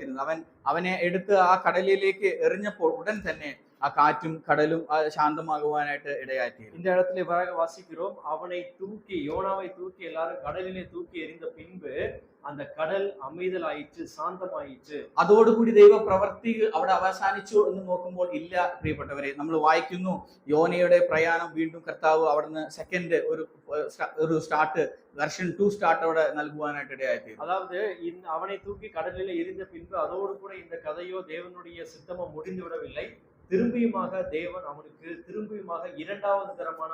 അവനെ എടുത്ത് ആ കടലിലേക്ക് എറിഞ്ഞപ്പോൾ ഉടൻ തന്നെ ആ കാറ്റും കടലും ശാന്തമാകുവാനായിട്ട് ഇടയായിത്തീരും. இந்த இடத்துல வாசிக்கிறோம், அவனை தூக்கி யோனாவை தூக்கி எல்லாரும் கடலிலே தூக்கி எறிந்த பின்பு அந்த கடல் அமைதലായിച്ചു, സാന്തമായിച്ചു. അതോടുകൂടി ദൈവ പ്രവൃത്തി അവിടെ അവസാനിച്ചു എന്ന് നോക്കുമ്പോൾ ഇല്ല പ്രിയപ്പെട്ടവരെ. നമ്മൾ വായിക്കുന്നു യോനയുടെ പ്രയാണം വീണ്ടും കർത്താവ് അവിടുന്ന് സെക്കൻഡ് ഒരു സ്റ്റാർട്ട് വെർഷൻ 2 സ്റ്റാർട്ട് അവിടെ നൽകുവാനായിട്ട് ഇടയായിത്തീരും. அதாவது அவனை தூக்கி கடலிலே எறிந்த பின்பு அதோடு கூட இந்த கதையோ தேவனுடைய சித்தமோ முடிந்து விடவில்லை. திரும்பியுமாக தேவன் அவனுக்கு திரும்பியுமாக இரண்டாவது தரமான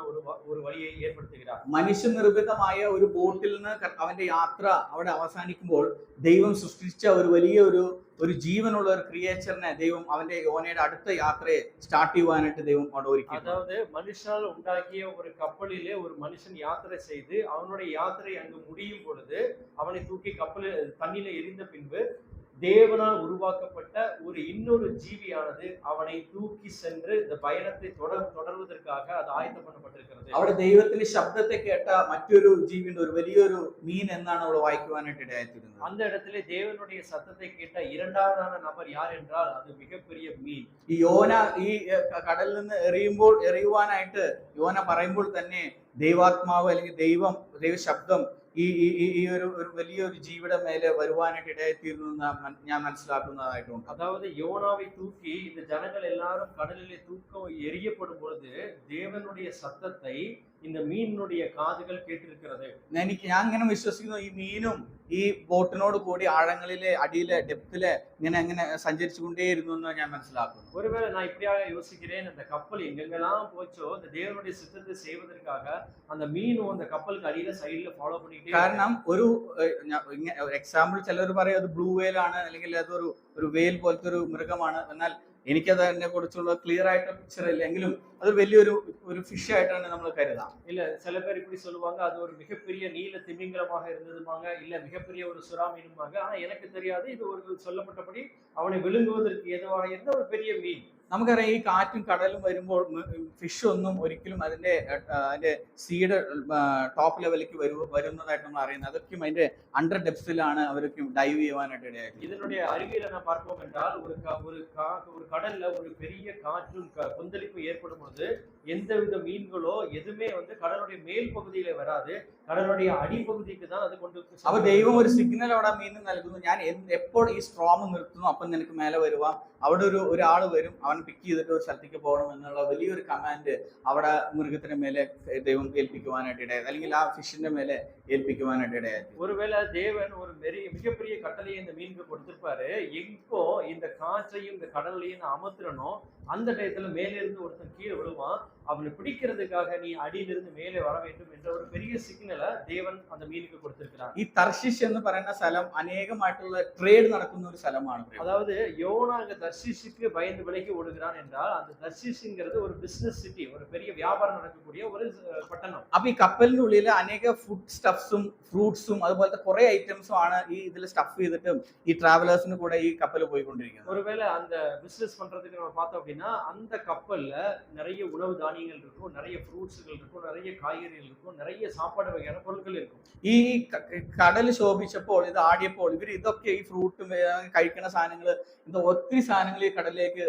ஒரு வழியை ஏற்படுத்துகிறார். മനുഷ്യനിർമ്മിതമായ ഒരു ബോട്ടിൽ നിന്ന് അവന്റെ യാത്ര അവിടെ അവസാനിക്കുമ്പോൾ ദൈവം സൃഷ്ടിച്ച ഒരു വലിയ ഒരു ജീവനുള്ള ഒരു ക്രിയേച്ചറിനെ ദൈവം അവന്റെ യോനയുടെ അടുത്ത യാത്രയെ സ്റ്റാർട്ട് ചെയ്യുവാനായിട്ട് ദൈവം അവിടെ ഒരുക്കി. அதாவது மனுஷனால் உண்டாக்கிய ஒரு கப்பலிலே ஒரு மனுஷன் யாத்திரை செய்து அவனுடைய யாத்திரை அங்கு முடியும் பொழுது அவனை தூக்கி கப்பலில் தண்ணியில எரிந்த பின்பு தேவனால் உருவாக்கப்பட்ட ஒரு இன்னொரு ஜீவியானது அவனை தூக்கி சென்று இந்த பயணத்தை தொடர்வதற்காக அது ஆயத்தம் பண்ணப்பட்டிருக்கிறது. അവിടെ ദൈവത്തിന്റെ ശബ്ദത്തെ കേട്ട മറ്റൊരു ജീവിയുടെ ഒരു വലിയൊരു മീൻ എന്നാണ് അവിടെ വായിക്കുവാനായിട്ട് ഇടയായിത്തീരുന്നത്. அந்த இடத்திலே தேவனுடைய சத்தத்தை கேட்ட இரண்டாவதான நபர் யார் என்றால் அது மிகப்பெரிய மீன். ഈ യോന ഈ കടലിൽ നിന്ന് എറിയുവാനായിട്ട് യോന പറയുമ്പോൾ തന്നെ ദൈവാത്മാവ് അല്ലെങ്കിൽ ദൈവശബ്ദം ഈ ഒരു വലിയൊരു ജീവിയുടെ മേലെ വരുവാനായിട്ട് ഇടയായിത്തീരുന്നു എന്ന് ഞാൻ മനസ്സിലാക്കുന്നതായിട്ടുണ്ട്. அதாவது யோனாவை தூக்கி இந்த ஜனங்கள் எல்லாரும் கடலிலே எரியப்படும் பொழுது தேவனுடைய சத்தத்தை இந்த மீனுடைய காதுகள் கேட்டிருக்கிறது. ഞാൻ ഇങ്ങനെ വിശ്വസിക്കുന്നു, ഈ മീനും ഈ ബോട്ടിനോട് കൂടി ആഴങ്ങളിലെ അടിയിലെ ഡെപ്തിലെ ഇങ്ങനെ സഞ്ചരിച്ചുകൊണ്ടേയിരുന്നു എന്ന് ഞാൻ മനസ്സിലാക്കുന്നു. ஒருவேளை நான் இப்படியாக யோசிக்கிறேன், அந்த கப்பல் எங்கெங்கெல்லாம் போச்சோ இந்த தேவனுடைய சித்தத்தை செய்வதற்காக அந்த மீனும் அந்த கப்பலுக்கு அடியில சைடுல ஃபாலோ பண்ணிட்டே. കാരണം ഒരു എക്സാമ്പിൾ ചിലർ പറയും അത് ബ്ലൂ വെയിൽ ആണ്, അല്ലെങ്കിൽ അതൊരു വെയിൽ പോലത്തെ ഒരു മൃഗമാണ്. എന്നാൽ എനിക്കത് അതിനെ കുറിച്ചുള്ള ക്ലിയർ ആയിട്ട് പിക്ചർ ഇല്ല, എങ്കിലും അത് വലിയൊരു ഫിഷ് ആയിട്ടാണ് നമ്മൾ കരുതാം. இல்ல சில பேர் இப்படி சொல்லுவாங்க, அது ஒரு மிகப்பெரிய நீல திமிங்கலமாக இருந்ததுமாங்க, இல்ல மிகப்பெரிய ஒரு சுறா மீனுமாங்க. ஆனா எனக்கு தெரியாது, இது ஒரு சொல்லப்பட்டபடி அவனை விழுங்குவதற்கு ஏதுவாக இருந்த ஒரு பெரிய மீன். നമുക്കറിയാം ഈ കാറ്റും കടലും വരുമ്പോൾ ഫിഷ് ഒന്നും ഒരിക്കലും അതിന്റെ സീഡ് ടോപ്പ് ലെവലിലേക്ക് വരുന്നതായിട്ട് നമ്മൾ അറിയുന്നത്. അതൊക്കെ അതിന്റെ അണ്ടർ ഡെപ്സിലാണ് അവരൊക്കെ ഡൈവ് ചെയ്യുവാനായിട്ട് ഇടയായത്. இதனுடைய அறிவியலை நான் பார்ப்போம் என்றால் ஒரு கடல்ல ஒரு பெரிய காற்றும் கொந்தளிப்பு ஏற்படும் பொழுது எந்தவித மீன்களோ எதுவுமே வந்து கடலுடைய மேல் பகுதியில வராது, கடலுடைய അടിപകുതിക്ക് தான் അത് കൊണ്ട്. അപ്പൊ ദൈവം ഒരു സിഗ്നൽ അവിടെ മീൻ നൽകുന്നു, ഞാൻ എപ്പോൾ ഈ സ്ട്രോം നിർത്തുന്നു അപ്പം നിനക്ക് മേലെ വരുവാം, അവിടെ ഒരാൾ വരും, അവൻ പിക്ക് ചെയ്തിട്ട് ഒരു സ്ഥലത്തേക്ക് പോകണം എന്നുള്ള വലിയൊരു കമാൻഡ് അവിടെ മൃഗത്തിന്റെ മേലെ ദൈവം ഏൽപ്പിക്കുവാനായിട്ട് ഇടയായത്, അല്ലെങ്കിൽ ആ ഫിഷിന്റെ മേലെ ഏൽപ്പിക്കുവാനായിട്ട് ഇടയായത്. ஒருவேளை தேவன் ஒரு மிகப்பெரிய கட்டளையை இந்த மீனுக்கு கொடுத்திருப்பாரு. எங்கோ இந்த காற்றையும் இந்த கடலையும் அமர்த்தணும், அந்த டயத்துல மேலே இருந்து ஒருத்தன் கீழே விழுவான், அவனை பிடிக்கிறதுக்காக நீ அடியிலிருந்து மேலே வர வேண்டும் என்ற ஒரு பெரிய சிக்னலை தேவன் அந்த மீனுக்கு கொடுத்திருக்கிறார். ഈ തർശീഷ് എന്ന് പറയുന്ന സ്ഥലം അനേകമായിട്ടുള്ള ട്രേഡ് നടക്കുന്ന ഒരു സ്ഥലമാണ്. அதாவது யோனா அங்க தர்ஷீஷுக்கு பயந்து விலகி ஓடுகிறான் என்றால் அந்த தர்ஷீஷ்ங்கிறது ஒரு பிசினஸ் சிட்டி, ஒரு பெரிய வியாபாரம் நடக்கக்கூடிய ஒரு പട്ടണം. അപ്പൊ ഈ കപ്പലിന്റെ ഉള്ളിൽ അനേക ഫുഡ് സ്റ്റഫ്സും ഫ്രൂട്ട്സും അതുപോലത്തെ കുറെ ഐറ്റംസും ആണ് ഈ ഇതിൽ സ്റ്റഫ് ചെയ്തിട്ടും ഈ ട്രാവലേഴ്സിന് കൂടെ ഈ കപ്പൽ പോയിക്കൊണ്ടിരിക്കുന്നത്. ஒருவேளை அந்த பிசினஸ் பண்றதுக்கு நம்ம பார்த்தோம் அப்படின்னா அந்த கப்பல்ல நிறைய உணவு தானியங்கள் இருக்கும், நிறைய ഫ്രൂട്ട്സുകൾ இருக்கும், நிறைய കായ്കറികൾ இருக்கும், நிறைய സാപ്പാട് വകயான പൊരുட்கள் இருக்கும். ഈ കടൽ ശോഭിച്ചപ്പോൾ ഇത് ആടിയപ്പോൾ ഇവർ ഇതൊക്കെ ഈ ഫ്രൂട്ടും കഴിക്കുന്ന സാധനങ്ങൾ ഇത് ഒത്തിരി സാധനങ്ങൾ ഈ കടലിലേക്ക്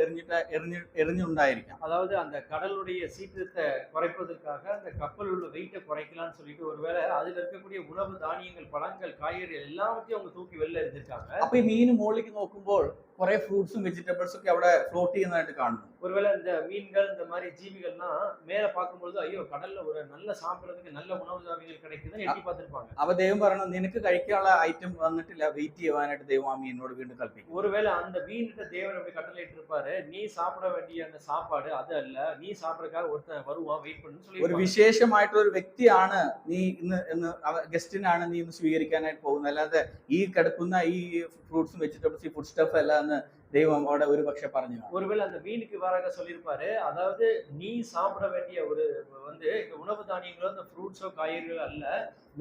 എറിഞ്ഞുണ്ടായിരിക്കാം. அதாவது அந்த கடலுடைய சீற்றத்தை குறைப்பதற்காக அந்த கப்பல் உள்ள வெயிட்டை குறைக்கலாம்னு சொல்லிட்டு ஒருவேளை அதுல இருக்கக்கூடிய உணவு தானியங்கள், பழங்கள், காய்கறிகள் எல்லாத்தையும் அவங்க தூக்கி வெளில எரிஞ்சிருக்காங்க. അപ്പൊ ഈ മീൻ മുകളിലേക്ക് നോക്കുമ്പോൾ കുറെ ഫ്രൂട്ട്സും വെജിറ്റബിൾസും ഒക്കെ അവിടെ ഫ്ലോട്ട് ചെയ്യുന്നതായിട്ട് കാണുന്നു. ஒருவேளை இந்த மீன்கள் இந்த மாதிரி ஜீவிகள்லாம் மேல பார்க்கும்போது ஐயோ கடல்ல ஒரு நல்ல சாப்பிடறதுக்கு நல்ல உணவு தானியங்கள் கிடைக்குதுன்னு எட்டி பார்த்திருப்பாங்க. അപ്പൊ ദൈവം പറഞ്ഞു നിനക്ക് കഴിക്കാനുള്ള ഐറ്റം വന്നിട്ടില്ല, വെയിറ്റ് ചെയ്യുവാനായിട്ട് ദൈവം ആ മീനോട് വീണ്ടും കൽപ്പിക്കും. ஒருவேளை அந்த மீன்கிட்ட தேவன் அப்படி கட்டளையிட்டு இருப்பாரு, நீ சாப்பிட வேண்டிய அந்த சாப்பாடு அது அல்ல, நீ சாப்பிடறதுக்காக ஒருத்தன் வருவான், வெயிட் பண்ணுன்னு சொல்லி. ഒരു വിശേഷമായിട്ടുള്ള ഒരു വ്യക്തിയാണ് നീ ഇന്ന് ഗസ്റ്റിനാണ് നീ ഇന്ന് സ്വീകരിക്കാനായിട്ട് പോകുന്നത്, അല്ലാതെ ഈ കിടക്കുന്ന ഈ ഫ്രൂട്ട്സും വെജിറ്റബിൾസ് ഈ ഫുഡ് സ്റ്റഫ് അല്ല എന്ന് ദൈവം അവിടെ ഒരു പക്ഷെ പറഞ്ഞു. ஒருவேளை அந்த மீனுக்கு வராக சொல்லியிருப்பாரு, அதாவது நீ சாப்பிட வேண்டிய ஒரு வந்து இந்த உணவு தானியங்களோ இந்த ஃப்ரூட்ஸோ காய்கறிகளோ அல்ல,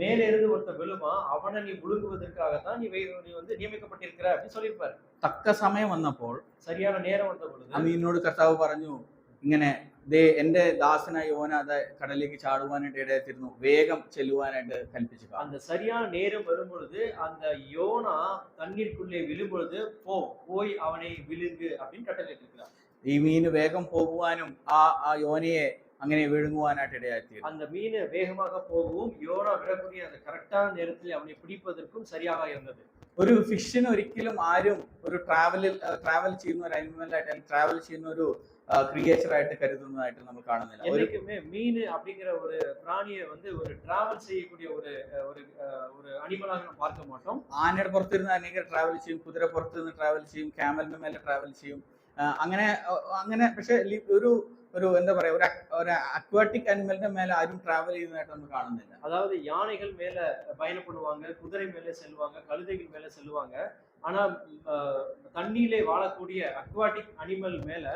மேலே இருந்து ஒருத்தன் விழுமா, அவனை நீ விழுங்குவதற்காகத்தான் நீ வந்து நியமிக்கப்பட்டிருக்கிற அப்படின்னு சொல்லியிருப்பாரு. തക്ക സമയം വന്നപ്പോൾ சரியான நேரம் வந்த பொழுது ആ മീനോട് കർത്താവ് പറഞ്ഞു, ഇങ്ങനെ എന്റെ ദാസനായ യോന അത് കടലിലേക്ക് ചാടുവാനായിട്ട് ഇടയായിത്തീരുന്നു, വേഗം ചെല്ലുവാനായിട്ട് കൽപ്പിച്ചു. அந்த சரியான நேரம் வரும் பொழுது அந்த யோனா தண்ணீருக்குள்ளே விழும் பொழுது போய் அவனை விழுங்கு அப்படின்னு கட்டளையிட்டிருக்கிறார். ഈ മീന് വേഗം പോകുവാനും ആ യോനയെ അങ്ങനെ വിഴുങ്ങുവാനായിട്ട് ഇടയായിത്തീരും. அந்த மீன் வேகமாக போகவும் யோனா விடக்கூடிய அந்த கரெக்டான நேரத்தில் அவனை பிடிப்பதற்கும் சரியாக இருந்தது. ഒരു ഫിഷിന് ഒരിക്കലും ആരും ഒരു ട്രാവൽ ചെയ്യുന്ന ഒരു അനിമൽ ആയിട്ട് ട്രാവൽ ചെയ്യുന്ന ഒരു ക്രിയേച്ചർ ആയിട്ട് കരുതുന്നതായിട്ട് നമ്മൾ കാണുന്നില്ല. என்னைக்குமே மீன் அப்படிங்கிற ஒரு பிராணியை வந்து ஒரு டிராவல் செய்யக்கூடிய ஒரு ஒரு அனிமலாக நம்ம பார்க்க மாட்டோம். ആനയുടെ പുറത്തിരുന്ന് അനേകം ട്രാവൽ ചെയ്യും, കുതിര പുറത്തിരുന്ന് ട്രാവൽ ചെയ്യും, ക്യാമലിന്റെ മേലെ ട്രാവൽ ചെയ്യും, അങ്ങനെ പക്ഷെ ഒരു എന്താ പറയാ ഒരു അക്വാട്ടിക് അനിമലിന്റെ മേലെ ആരും ട്രാവൽ ചെയ്യുന്നതായിട്ട് നമ്മൾ കാണുന്നില്ല. அதாவது யானைகள் மேல பயணப்படுவாங்க, குதிரை மேல செல்வாங்க, கழுதைகள் மேல செல்வாங்க. ஆனா தண்ணியிலே வாழக்கூடிய அக்வாட்டிக் அனிமல் மேல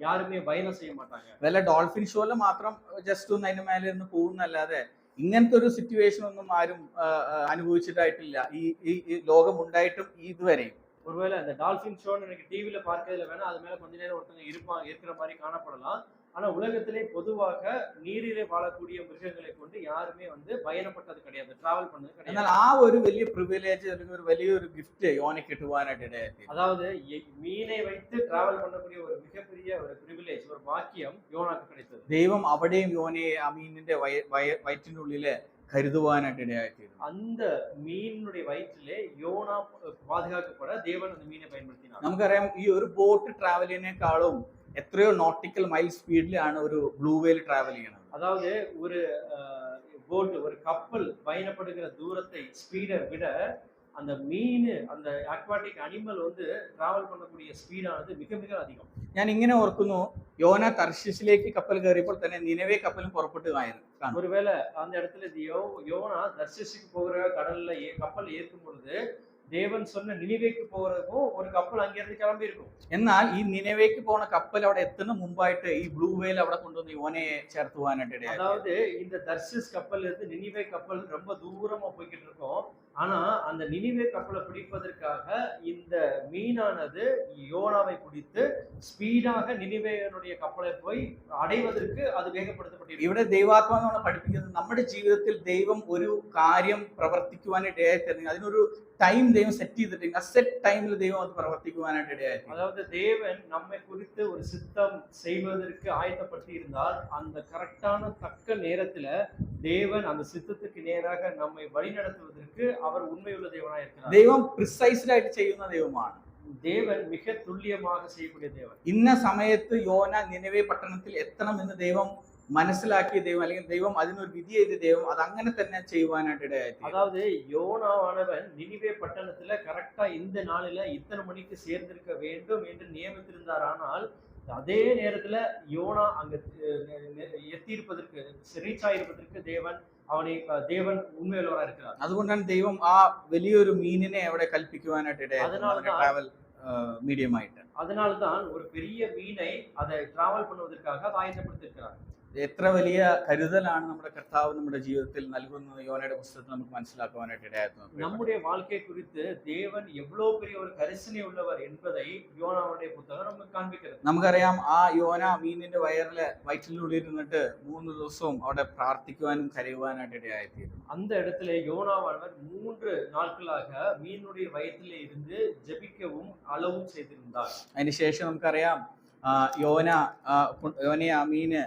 யாருமே பயணம் செய்ய മാട്ടാங்க. വല്ല ഡോൾഫിൻ ഷോയില് മാത്രം ജസ്റ്റ് ഒന്ന് അതിന്റെ മേലെ ഇരുന്ന് പോകുന്നല്ലാതെ ഇങ്ങനത്തെ ഒരു സിറ്റുവേഷൻ ഒന്നും ആരും അനുഭവിച്ചിട്ടായിട്ടില്ല ഈ ലോകം ഉണ്ടായിട്ടും ഇതുവരെയും. ஒருவேளை அந்த டால்பின் ஷோ எனக்கு டிவில பார்க்கறதுல வேணா அது மேல கொஞ்ச நேரம் ஒருத்தங்க இருக்கிற மாதிரி காணப்படலாம். ஆனா உலகத்திலே பொதுவாக நீரிலே வாழக்கூடிய மிருகங்களை கொண்டு யாருமே வந்து பயணப்பட்டது கிடையாது, டிராவல் பண்ணது கிடையாது. എന്നാൽ ആ ഒരു വലിയ പ്രിവിലേജ് അല്ലെങ്കിൽ ഒരു വലിയൊരു ഗിഫ്റ്റ് യോനെ കിട്ടുവാനായിട്ട് ഇടയായി. அதாவது மீனை வைத்து டிராவல் பண்ணக்கூடிய ஒரு மிகப்பெரிய ஒரு பிரிவிலேஜ், ஒரு பாக்கியம் யோனாக்கு கிடைத்தது. ദൈവം അവിടെയും യോനയെ ആ മീനിന്റെ വയറ്റിനുള്ളില് കരുതുവാനായിട്ട് ഇടയായിത്തീരുന്നു. அந்த மீனுடைய வயிற்றிலே யோனா பாதுகாக்கப்பட தேவன் அந்த மீனை பயன்படுத்தினார். നമുക്കറിയാം ഈ ഒരു ബോട്ട് ട്രാവൽ ചെയ്യുന്നേക്കാളും എത്രയോ നോട്ടിക്കൽ മൈൽ സ്പീഡിലാണ് ഒരു ബ്ലൂ വെയിൽ ട്രാവൽ ചെയ്യണത്. அதாவது ஒரு போட், ஒரு கப்பல் பயணப்படுகிற தூரத்தை ஸ்பீடை விட அந்த மீன், அந்த அக்வாட்டிக் அனிமல் வந்து டிராவல் பண்ணக்கூடிய ஸ்பீடானது மிக மிக அதிகம். ഞാൻ ഇങ്ങനെ ഓർക്കുന്നു, യോന തർശീശിലേക്ക് കപ്പൽ കയറിയപ്പോൾ തന്നെ നിനവേ കപ്പലും പുറപ്പെട്ട് കാണും. ஒருவேளை அந்த இடத்துல யோனா தர்ஷிஷுக்கு போகிற கடல்ல கப்பல் ஏற்கும் பொழுது தேவன் சொன்ன நினிவேக்கு போறதுக்கும் ஒரு கப்பல் அங்கிருந்து கிளம்பி இருக்கும். എന്നാൽ ഈ നിനവേക്ക് പോണ കപ്പൽ അവിടെ എത്തുന്ന മുമ്പായിട്ട് ഈ ബ്ലൂ വെയിൽ അവിടെ കൊണ്ടുവന്ന് യോനയെ ചേർത്തുവാനായിട്ട് ഇടയായി. அதாவது இந்த தர்ஷிஸ் கப்பல் இருந்து நினிவே கப்பல் ரொம்ப தூரமா போய்கிட்டு இருக்கும். ஆனா அந்த நினிவே கப்பலை பிடிப்பதற்காக இந்த மீனானது யோனாவை பிடித்து ஸ்பீடாக நினிவேனுடைய கப்பலை போய் അടൈവதற்கு അത് വേഗപ്പെടുത്തപ്പെട്ടിരിക്കുന്നു. ഇവിടെ ദൈവാത്മാവ് നമ്മളെ പഠിപ്പിക്കുന്നത് നമ്മുടെ ജീവിതത്തിൽ ദൈവം ഒരു കാര്യം പ്രവർത്തിക്കുവാനായിട്ട് ഇടയായി, അതിനൊരു ടൈം ദൈവം സെറ്റ് ചെയ്തിട്ടുണ്ട്. ആ സെറ്റ് ടൈമിൽ ദൈവം അത് പ്രവർത്തിക്കുവാനായിട്ട് ഇടയായി. அதாவது தேவன் நம்மை குறித்து ஒரு சித்தம் செய்வதற்கு ஆயத்தப்படுத்தி இருந்தால் அந்த கரெக்டான தக்க நேரத்துல தேவன் அந்த சித்தத்துக்கு நேராக நம்மை வழிநடத்துவதற்கு அவர் உண்மையுள்ள தேவனாய் இருக்கிறார். ദൈവം പ്രിസൈസ്ഡ് ആയിട്ട് ചെയ്യുന്ന ദൈവമാണ്. தேவன் மிக துல்லியமாக செய்யக்கூடிய தேவன். ഇന്ന സമയത്ത് യോന നിനവേ പട്ടണത്തിൽ എത്തണം എന്ന് ദൈവം മനസ്സിലാക്കിയ ദൈവം, അല്ലെങ്കിൽ ദൈവം അതിനൊരു വിധി ചെയ്ത ദൈവം അത് അങ്ങനെ തന്നെ ചെയ്യുവാനായിട്ട് ഇടയായി. அதாவது யோனாவானவன் நினிவே பட்டணத்துல கரெக்டா இந்த நாளில இத்தனை மணிக்கு சேர்ந்திருக்க வேண்டும் என்று நியமித்திருந்தார். ஆனால் அதே நேரத்துல யோனா அங்க எத்தியிருப்பதற்கு, ரீச் ஆயிருப்பதற்கு தேவன் உண்மையுள்ளவராக இருக்கிறார். അതുകൊണ്ടാണ് ദൈവം ആ വലിയൊരു മീനിനെ അവിടെ കൽപ്പിക്കുവാനായിട്ട് ഇടയായി, ട്രാവൽ മീഡിയമായിട്ട്. அதனால்தான் ஒரு பெரிய மீனை அதை டிராவல் பண்ணுவதற்காக அதை ஆயத்தப்படுத்தியிருக்கிறார். എത്ര വലിയ കരുതലാണ് നമ്മുടെ കർത്താവ് നമ്മുടെ ജീവിതത്തിൽ നൽകുന്നത് യോനയുടെ പുസ്തകത്തിൽ നമുക്ക് മനസ്സിലാക്കുവാനായിട്ട് ഇടയായിരുന്നു. நம்முடைய வாழ்க்கை குறித்து தேவன் எவ்வளவு பெரிய ஒரு கரிசனை உள்ளவர் என்பதை யோனாவுடைய புத்தகம் நமக்கு காண்பிக்கிறது. നമുക്കറിയാം, ആ യോന മീനിന്റെ വയറ്റിനുള്ളിൽ ഇരുന്നിട്ട് 3 ദിവസവും അവിടെ പ്രാർത്ഥിക്കുവാനും കരയുവാനായിട്ട് ഇടയായിത്തീരുന്നു. அந்த இடத்துல யோனாவானவர் 3 நாட்களாக மீனுடைய வயிற்றிலே இருந்து ஜெபிக்கவும் அளவும் செய்திருந்தார். അതിനുശേഷം നമുക്കറിയാം, യോനയെ ആ മീന്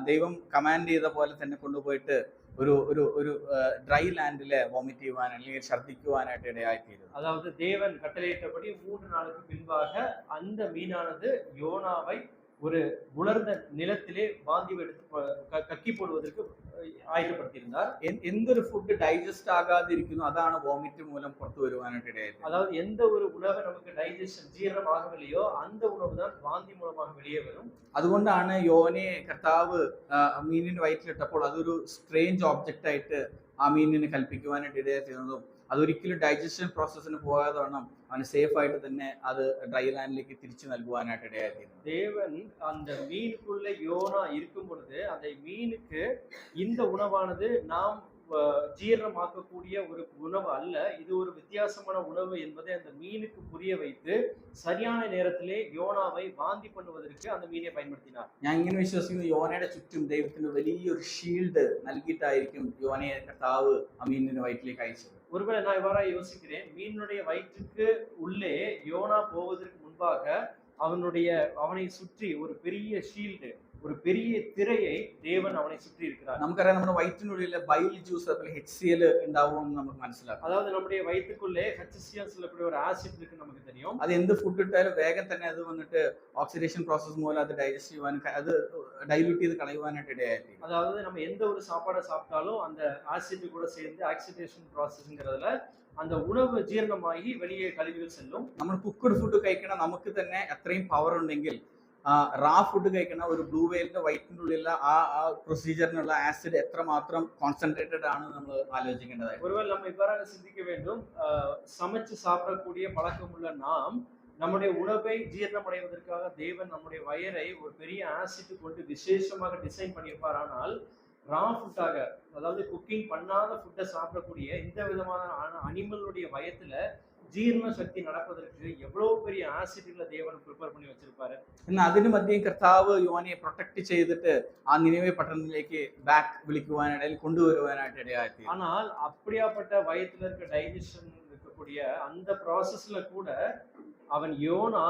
ദൈവം കമാൻഡ് ചെയ്ത പോലെ തന്നെ കൊണ്ടുപോയിട്ട് ഒരു ഡ്രൈ ലാൻഡില് വോമിറ്റ് ചെയ്യുവാൻ അല്ലെങ്കിൽ ഛർദ്ദിക്കുവാനായിട്ട് ഇടയായിത്തീരുന്നു. அதாவது தேவன் கட்டளையிட்டபடி 3 நாளுக்கு பின்பாக அந்த மீனானது யோனாவை ஒரு உலர்ந்த நிலத்திலே வாந்தி எடுத்து கக்கி போடுவதற்கு ஆயத்தப்படுத்தியிருந்தார். എന്തൊരു ഫുഡ് ഡൈജസ്റ്റ് ആകാതിരിക്കുന്നു അതാണ് വോമിറ്റ് മൂലം പുറത്തു വരുവാനായിട്ട് ഇടയായത്. அதாவது எந்த ஒரு உணவு நமக்கு டைஜஷன் ஜீரணமாகவில்லையோ அந்த உணவு தான் வாந்தி மூலமாக வெளியே வரும். അതുകൊണ്ടാണ് യോനയെ കർത്താവ് മീനിന്റെ വയറ്റിലിട്ടപ്പോൾ അതൊരു സ്ട്രേഞ്ച് ഓബ്ജക്റ്റ് ആയിട്ട് ആ മീനിനെ കൽപ്പിക്കുവാനായിട്ട് ഇടയായിരുന്നതും അതൊരിക്കലും ഡൈജഷൻ പ്രോസസ്സിന് പോകാതെ വേണം അവന് സേഫ് ആയിട്ട് തന്നെ അത് ഡ്രൈ ലാൻഡിലേക്ക് തിരിച്ചു നൽകുവാനായിട്ട് ഇടയായിരുന്നു. தேவன் அந்த மீனுக்குள்ள யோனா இருக்கும் பொழுது அந்த மீனுக்கு இந்த உணவானது நாம் ஜீரணமாக்கக்கூடிய ஒரு உணவு அல்ல, இது ஒரு வித்தியாசமான உணவு என்பதை அந்த மீனுக்கு புரிய வைத்து சரியான நேரத்திலே யோனாவை வாந்தி பண்ணுவதற்கு அந்த மீனை பயன்படுத்தினார். ഞാൻ ഇങ്ങനെ വിശ്വസിക്കുന്നു, യോനയുടെ ചുറ്റും ദൈവത്തിന് വലിയൊരു ഷീൽഡ് നൽകിയിട്ടായിരിക്കും യോനയെ കർത്താവ് ആ മീനിന്റെ വയറ്റിലേക്ക് അയച്ചത്. ஒருவேளை நான் இவ்வாறா யோசிக்கிறேன், மீனுடைய வயிற்றுக்கு உள்ளே யோனா போவதற்கு முன்பாக அவனை சுற்றி ஒரு பெரிய ஷீல்டு, ஒரு பெரிய திரையை தேவன் அவனை சுற்றி இருக்கிறார். നമുക്കറിയാം, നമ്മുടെ വയറ്റിനുള്ളിൽ ബൈൽ ജ്യൂസ് അതുപോലെ HCl ഉണ്ടാവും നമുക്ക് മനസ്സിലാക്കാം. அதாவது நம்முடைய வயிற்றுக்குள்ளே HCl சொல்லக்கூடிய ஒரு ஆசிட் இருக்கு நமக்கு தெரியும். അത് എന്ത് ഫുഡ് ഇട്ടാലും വേഗം തന്നെ അത് വന്നിട്ട് ഓക്സിഡേഷൻ പ്രോസസ് മൂലം അത് ഡൈജസ്റ്റ് ചെയ്യുവാനും അത് ഡൈല്യൂട്ട് ചെയ്ത് കളയുവാനായിട്ട് ഇടയായി. அதாவது நம்ம எந்த ஒரு சாப்பாடை சாப்பிட்டாலும் அந்த ஆசிட் கூட சேர்ந்து ஆக்சிடேஷன் ப்ராசஸ்ங்கிறதுல அந்த உணவு ജീർണമായി வெளியே கழிவுகள் செல்லும். നമ്മൾ കുക്ക്ഡ് ഫുഡ് കഴിക്കണം, നമുക്ക് തന്നെ അത്രയും പവർ ഉണ്ടെങ്കിൽ റാ ഫുഡ് കഴിക്കണ ഒരു ബ്ലൂ വെയിലിന്റെ വയറ്റിനുള്ളിലുള്ള ആ പ്രൊസീജിയറിനുള്ള ആസിഡ് എത്രമാത്രം കോൺസെൻട്രേറ്റഡ് ആണ് നമ്മൾ ആലോചിക്കേണ്ടതായി. ஒருவேளை நம்ம இவ்வாறாக சிந்திக்க வேண்டும், சமைச்சு சாப்பிடக்கூடிய பழக்கம் உள்ள நாம் நம்முடைய உணவை ஜீரணமடைவதற்காக தேவன் நம்முடைய வயரை ஒரு பெரிய ஆசிட் கொண்டு விசேஷமாக டிசைன் பண்ணியிருப்பார். ஆனால் ரா ஃபுட்டாக, அதாவது குக்கிங் பண்ணாத ஃபுட்டை சாப்பிடக்கூடிய இந்த விதமான அனிமலுடைய வயத்துல ஜீரண சக்தி நடப்பதற்கு எவ்வளவு பெரிய ஆசிட்களை தேவன் ப்ரிப்பேர் பண்ணி வச்சிருப்பாரு. എന്നാൽ അതിനു മധ്യേ കർത്താവ് യോനയെ പ്രൊട്ടക്ട് ചെയ്തിട്ട് ആ നിനിവെ പട്ടണത്തിലേക്ക് ബാക്ക് വിളിക്കുവാനായിട്ട് അല്ലെങ്കിൽ കൊണ്ടുവരുവാനായിട്ട് ഇടയായി. ஆனால் அப்படியாப்பட்ட வயத்துல இருக்க டைஜஷன் இருக்கக்கூடிய அந்த ப்ராசஸ்ல கூட அவன் யோனா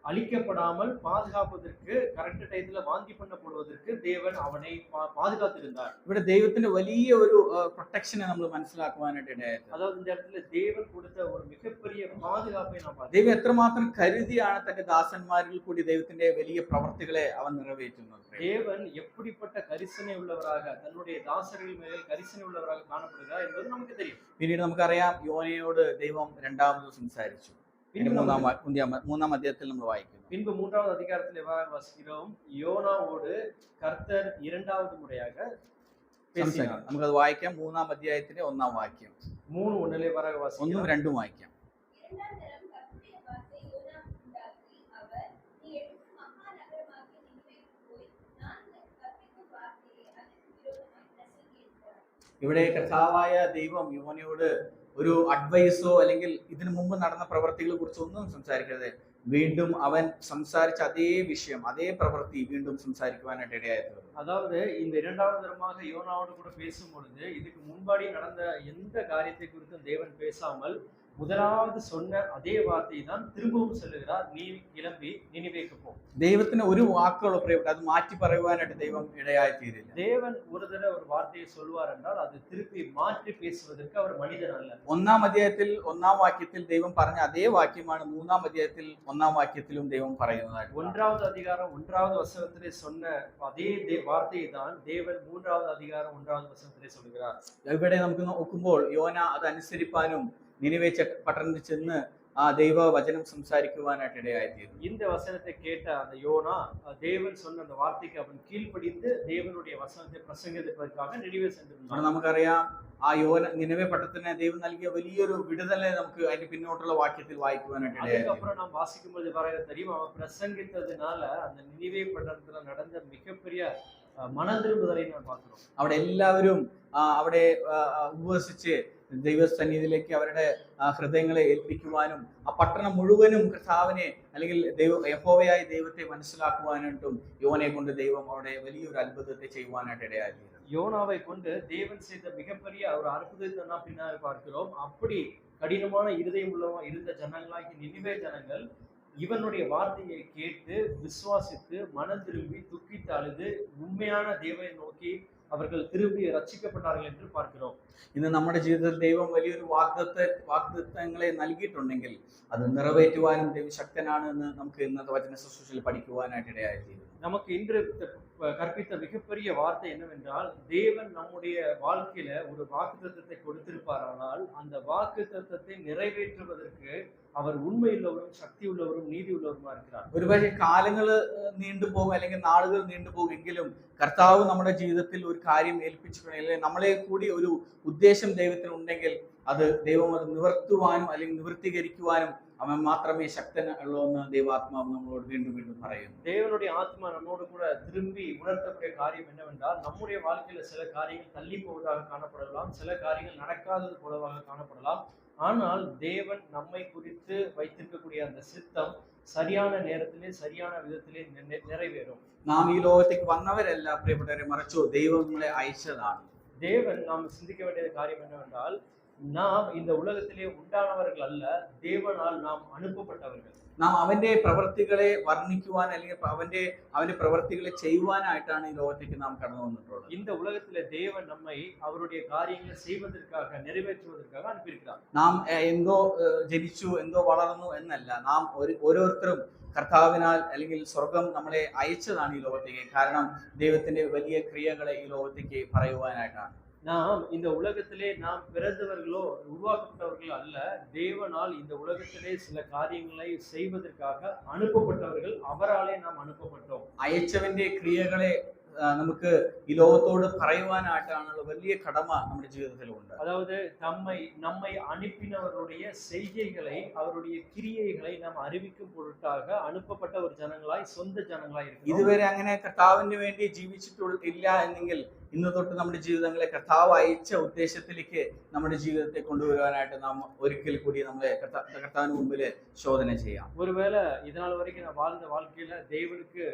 அழிக்கப்படாமல் பாதுகாப்பதற்கு கரெக்ட் டயத்துல வாந்தி பண்ணப்படுவதற்கு தேவன் அவனை பாதுகாத்திருந்தார். ഇവിടെ ദൈവത്തിന്റെ വലിയ ഒരു പ്രൊട്ടക്ഷനെ നമ്മൾ മനസ്സിലാക്കുവാനായിട്ട് ഇടയായി. அதாவது இந்த இடத்துல தேவன் கொடுத்த ஒரு மிகப்பெரிய பாதுகாப்பை நாம் பார்த்தோம். ദൈവം എത്രമാത്രം കരുതിയാണ് തന്റെ ദാസന്മാരിൽ കൂടി ദൈവത്തിന്റെ വലിയ പ്രവർത്തികളെ അവൻ നിറവേറ്റുന്നത്. தேவன் எப்படிப்பட்ட கரிசனை உள்ளவராக தன்னுடைய தாசர்கள் மேல் கரிசனை உள்ளவராக காணப்படுகிறார் என்பது நமக்கு தெரியும். പിന്നീട് നമുക്കറിയാം യോനയോട് ദൈവം രണ്ടാമത് സംസാരിച്ചു. മൂന്നാം അധ്യായത്തിൽ നമ്മൾ വായിക്കുന്നു. பின்பு 3வது அதிகாரத்தில் வாசிக்கிறோம், யோனாவோடு கர்த்தர் இரண்டாவது முறையாக பேசினார். നമുക്കത് വായിക്കാം. 3ാം അധ്യായത്തിന്റെ 1ാം വാക്യം. 3:1 வரை வாசிக்கிறோம். 1ഉം 2ഉം വായിക്കാം. ഇവിടെ കർത്താവായ ദൈവം യോനയോട് ഒരു അഡ്വൈസോ അല്ലെങ്കിൽ ഇതിനു മുമ്പ് നടന്ന പ്രവർത്തികളെ കുറിച്ച് ഒന്നും സംസാരിക്കരുത്. വീണ്ടും അവൻ സംസാരിച്ച അതേ വിഷയം, അതേ പ്രവൃത്തി വീണ്ടും സംസാരിക്കുവാനായിട്ട് ഇടയായത്. அதாவது இந்த இரண்டாவது தரமாக யோனாவோடு கூட பேசும் பொழுது இதுக்கு முன்பாடி நடந்த எந்த காரியத்தை குறித்தும் தேவன் பேசாமல் முதலாவது சொன்ன அதே வார்த்தையை தான் திரும்பவும் சொல்லுகிறார், நீ கிளம்பி நினிவேக்கு போ. ദൈവത്തിന് ഒരു വാക്കുകളോ പ്രിയപ്പെട്ട അത് മാറ്റി പറയുവാനായിട്ട് ദൈവം ഇടയായി തീരില്ല. தேவன் ஒரு தடவை ஒரு வார்த்தையை சொல்வார் என்றால் அது திருப்பி மாற்றி பேசுவதற்கு அவர் மனிதன் அல்ல. 1ാം അധ്യായത്തിൽ 1ാം വാക്യത്തിൽ ദൈവം പറഞ്ഞ അതേ വാക്യമാണ് 3ാം അധ്യായത്തിൽ 1ാം വാക്യത്തിലും ദൈവം പറയുന്നതായിട്ട്. 1வது அதிகாரம் 1வது வசனத்திலே சொன்ன அதே வார்த்தையை தான் தேவன் 3வது அதிகாரம் 1வது வசனத்திலே சொல்கிறார். ഇവിടെ നമുക്ക് നോക്കുമ്പോൾ യോന അത് അനുസരിപ്പാനും നിനിവെ പട്ടണത്തിൽ ചെന്ന് ആ ദൈവ വചനം സംസാരിക്കുവാനായിട്ട് ഇടയായിത്തീരുന്നു. இந்த வசனத்தை கேட்ட அந்த யோனா தேவன் சொன்ன அந்த வார்த்தைக்கு அவன் கீழ்ப்படிந்து தேவனுடைய வசனத்தை பிரசംഗിப்பதற்காக நினிவே சென்றிருந்தான். നമുക്കറിയാം ആ നിനിവെ പട്ടണത്തിന് ദൈവം നൽകിയ വലിയൊരു വിടുതലെ നമുക്ക് അതിന്റെ പിന്നോട്ടുള്ള വാക്യത്തിൽ വായിക്കുവാനായിട്ട് ഇടയായി. அதுக்கப்புறம் நாம் வாசிக்கும்போது பாருங்க தெரியும், அவன் பிரசங்கித்ததுனால அந்த நினிவே பட்டணத்துல நடந்த மிகப்பெரிய மனந்திரும்புதலை நான் பார்க்கிறோம். അവിടെ എല്ലാവരും അവിടെ ഉപവസിച്ച് ദൈവസന്നിധിയിലേക്ക് അവരുടെ ഹൃദയങ്ങളെ ഏൽപ്പിക്കുവാനും ആ പട്ടണം മുഴുവനും കർത്താവിനെ അല്ലെങ്കിൽ യഹോവയായ ദൈവത്തെ മനസ്സിലാക്കുവാനായിട്ടും യോനയെ കൊണ്ട് ദൈവം അവിടെ വലിയൊരു അത്ഭുതത്തെ ചെയ്യുവാനായിട്ട് ഇടയായി. யோனாவை கொண்டு தேவன் செய்த மிகப்பெரிய ஒரு அற்புதத்தை நாம் பின்னாடி பார்க்கிறோம். அப்படி கடினமான இருதயம் உள்ளவங்க இருந்த ஜனங்களாகி நினிவே ஜனங்கள் இவனுடைய வார்த்தையை கேட்டு விசுவாசித்து மனம் திரும்பி துக்கித்து அழுது உண்மையான தேவனை நோக்கி அவர்கள் திரும்பி ரட்சிக்கப்பட்டார்கள் என்று பார்க்கிறோம். ഇന്ന് നമ്മുടെ ജീവിതത്തിൽ ദൈവം വലിയൊരു വാഗ്ദത്തങ്ങളെ നൽകിയിട്ടുണ്ടെങ്കിൽ അത് നിറവേറ്റുവാനും ദൈവം ശക്തനാണ് എന്ന് നമുക്ക് ഇന്നത്തെ വചന ശുശ്രൂഷയിൽ പഠിക്കുവാനായിട്ട് ഇടയായിത്തീരുന്നു. நமக்கு இன்று கற்பித்த மிகப்பெரிய வார்த்தை என்னவென்றால், தேவன் நம்முடைய வாழ்க்கையில ஒரு வாக்குத்தத்தத்தை கொடுத்திருப்பாரானால் அந்த வாக்குத்தத்தத்தை நிறைவேற்றுவதற்கு அவர் உண்மையுள்ளவரும் சக்தி உள்ளவரும் நீதி உள்ளவருமா இருக்கிறார். ഒരുപക്ഷെ കാലങ്ങൾ നീണ്ടുപോകും അല്ലെങ്കിൽ നാളുകൾ നീണ്ടുപോകുമെങ്കിലും കർത്താവ് നമ്മുടെ ജീവിതത്തിൽ ഒരു കാര്യം ഏൽപ്പിച്ചിട്ടുണ്ടെങ്കിൽ നമ്മളെ കൂടി ഒരു ഉദ്ദേശം ദൈവത്തിന് ഉണ്ടെങ്കിൽ അത് ദൈവം അത് നിവർത്തുവാനും അല്ലെങ്കിൽ നിവർത്തീകരിക്കുവാനും അവൻ മാത്രമേ ശക്തനുള്ളൂ എന്ന് ദൈവാത്മാവ് നമ്മളോട് വീണ്ടും വീണ്ടും പറയുന്നു. தேவனுடைய ஆத்மா நம்மோடு கூட திரும்பி உணர்த்தக்கூடிய காரியம் என்னவென்றால், நம்முடைய வாழ்க்கையில சில காரியங்கள் தள்ளி போவதாக காணப்படலாம், சில காரியங்கள் நடக்காதது போலவாக காணப்படலாம். ஆனால் தேவன் நம்மை குறித்து வைத்திருக்கக்கூடிய அந்த சித்தம் சரியான நேரத்திலே சரியான விதத்திலே நிறைவேறும். നാം ഈ ലോകത്തേക്ക് വന്നവരല്ല പ്രിയപ്പെട്ടവരെ, മറിച്ച് ദൈവം നമ്മളെ അയച്ചതാണ്. தேவன் நாம் சிந்திக்க வேண்டிய காரியம் என்னவென்றால், நாம் இந்த உலகத்திலே உண்டானவர்கள் அல்ல, தேவனால் நாம் அனுப்பப்பட்டவர்கள். നാം അവന്റെ പ്രവൃത്തികളെ വർണ്ണിക്കുവാൻ അല്ലെങ്കിൽ അവന്റെ പ്രവൃത്തികളെ ചെയ്യുവാനായിട്ടാണ് ഈ ലോകത്തേക്ക് നാം കടന്നു വന്നിട്ടുള്ളത്. இந்த உலகத்திலே தேவன் நம்மை அவருடைய காரியங்களை செய்வதற்காக நிறைவேற்றுவதற்காக அனுப்பியிருக்கிறார். നാം എന്തോ ജനിച്ചു എന്തോ വളർന്നു എന്നല്ല, നാം ഓരോരുത്തരും കർത്താവിനാൽ അല്ലെങ്കിൽ സ്വർഗം നമ്മളെ അയച്ചതാണ് ഈ ലോകത്തേക്ക്. കാരണം ദൈവത്തിന്റെ വലിയ ക്രിയകളെ ഈ ലോകത്തേക്ക് പറയുവാനായിട്ടാണ്. நாம் இந்த உலகத்திலே நாம் பிறந்தவர்களோ உருவாக்கப்பட்டவர்களோ அல்ல, தேவனால் இந்த உலகத்திலே சில காரியங்களை செய்வதற்காக அனுப்பப்பட்டவர்கள், அவராலே நாம் அனுப்பப்பட்டோம். അയച്ചവന്റെ ക്രിയകളെ നമുക്ക് ഈ ലോകത്തോട് പറയുവാനായിട്ടാണുള്ള വലിയ കടമ നമ്മുടെ ജീവിതത്തിലുണ്ട്. அதாவது நம்மை அனுப்பினவருடைய செய்கைகளை, அவருடைய கிரியைகளை நாம் அறிவிக்கும் பொருட்டாக அனுப்பப்பட்ட ஒரு ஜனங்களாய், சொந்த ஜனங்களாய் இருக்கிறோம். ഇതുവരെ അങ്ങനെ കർത്താവിന് വേണ്ടി ജീവിച്ചിട്ടില്ല എന്നെങ്കിൽ ഇന്ന് തൊട്ട് നമ്മുടെ ജീവിതങ്ങളെ കർത്താവ് അയച്ച ഉദ്ദേശത്തിലേക്ക് നമ്മുടെ ജീവിതത്തെ കൊണ്ടുവരുവാനായിട്ട് നാം ഒരിക്കൽ കൂടി നമ്മളെ കർത്താവിന് മുമ്പിൽ ശോധന ചെയ്യാം. ஒருவேளை இதனால் வரைக்கும் நான் வாழ்ந்த வாழ்க்கையில தேவனுக்கு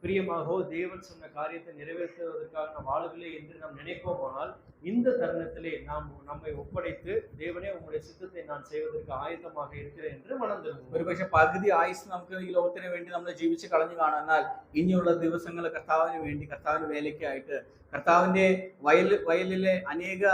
பிரியமாகவோ தேவன் சொன்ன காரியத்தை நிறைவேற்றுவதற்காக நாம் வாழவில்லை என்று நாம் நினைப்போமானால், இந்த தருணத்திலே நாம் நம்மை ஒப்படைத்து, தேவனே உங்களுடைய சித்தத்தை நான் செய்வதற்கு ஆயத்தமாக இருக்கிறேன் என்று மனம் திரும்புவோம். ഒരുപക്ഷെ പകുതി ആയുസ് നമുക്ക് ഈ ലോകത്തിന് വേണ്ടി നമ്മൾ ജീവിച്ച് കളഞ്ഞു കാണാൻ, ഇനിയുള്ള ദിവസങ്ങൾ കർത്താവിന് വേണ്ടി, കർത്താവിന് വേലയ്ക്കായിട്ട്, കർത്താവിന്റെ വയലിലെ അനേക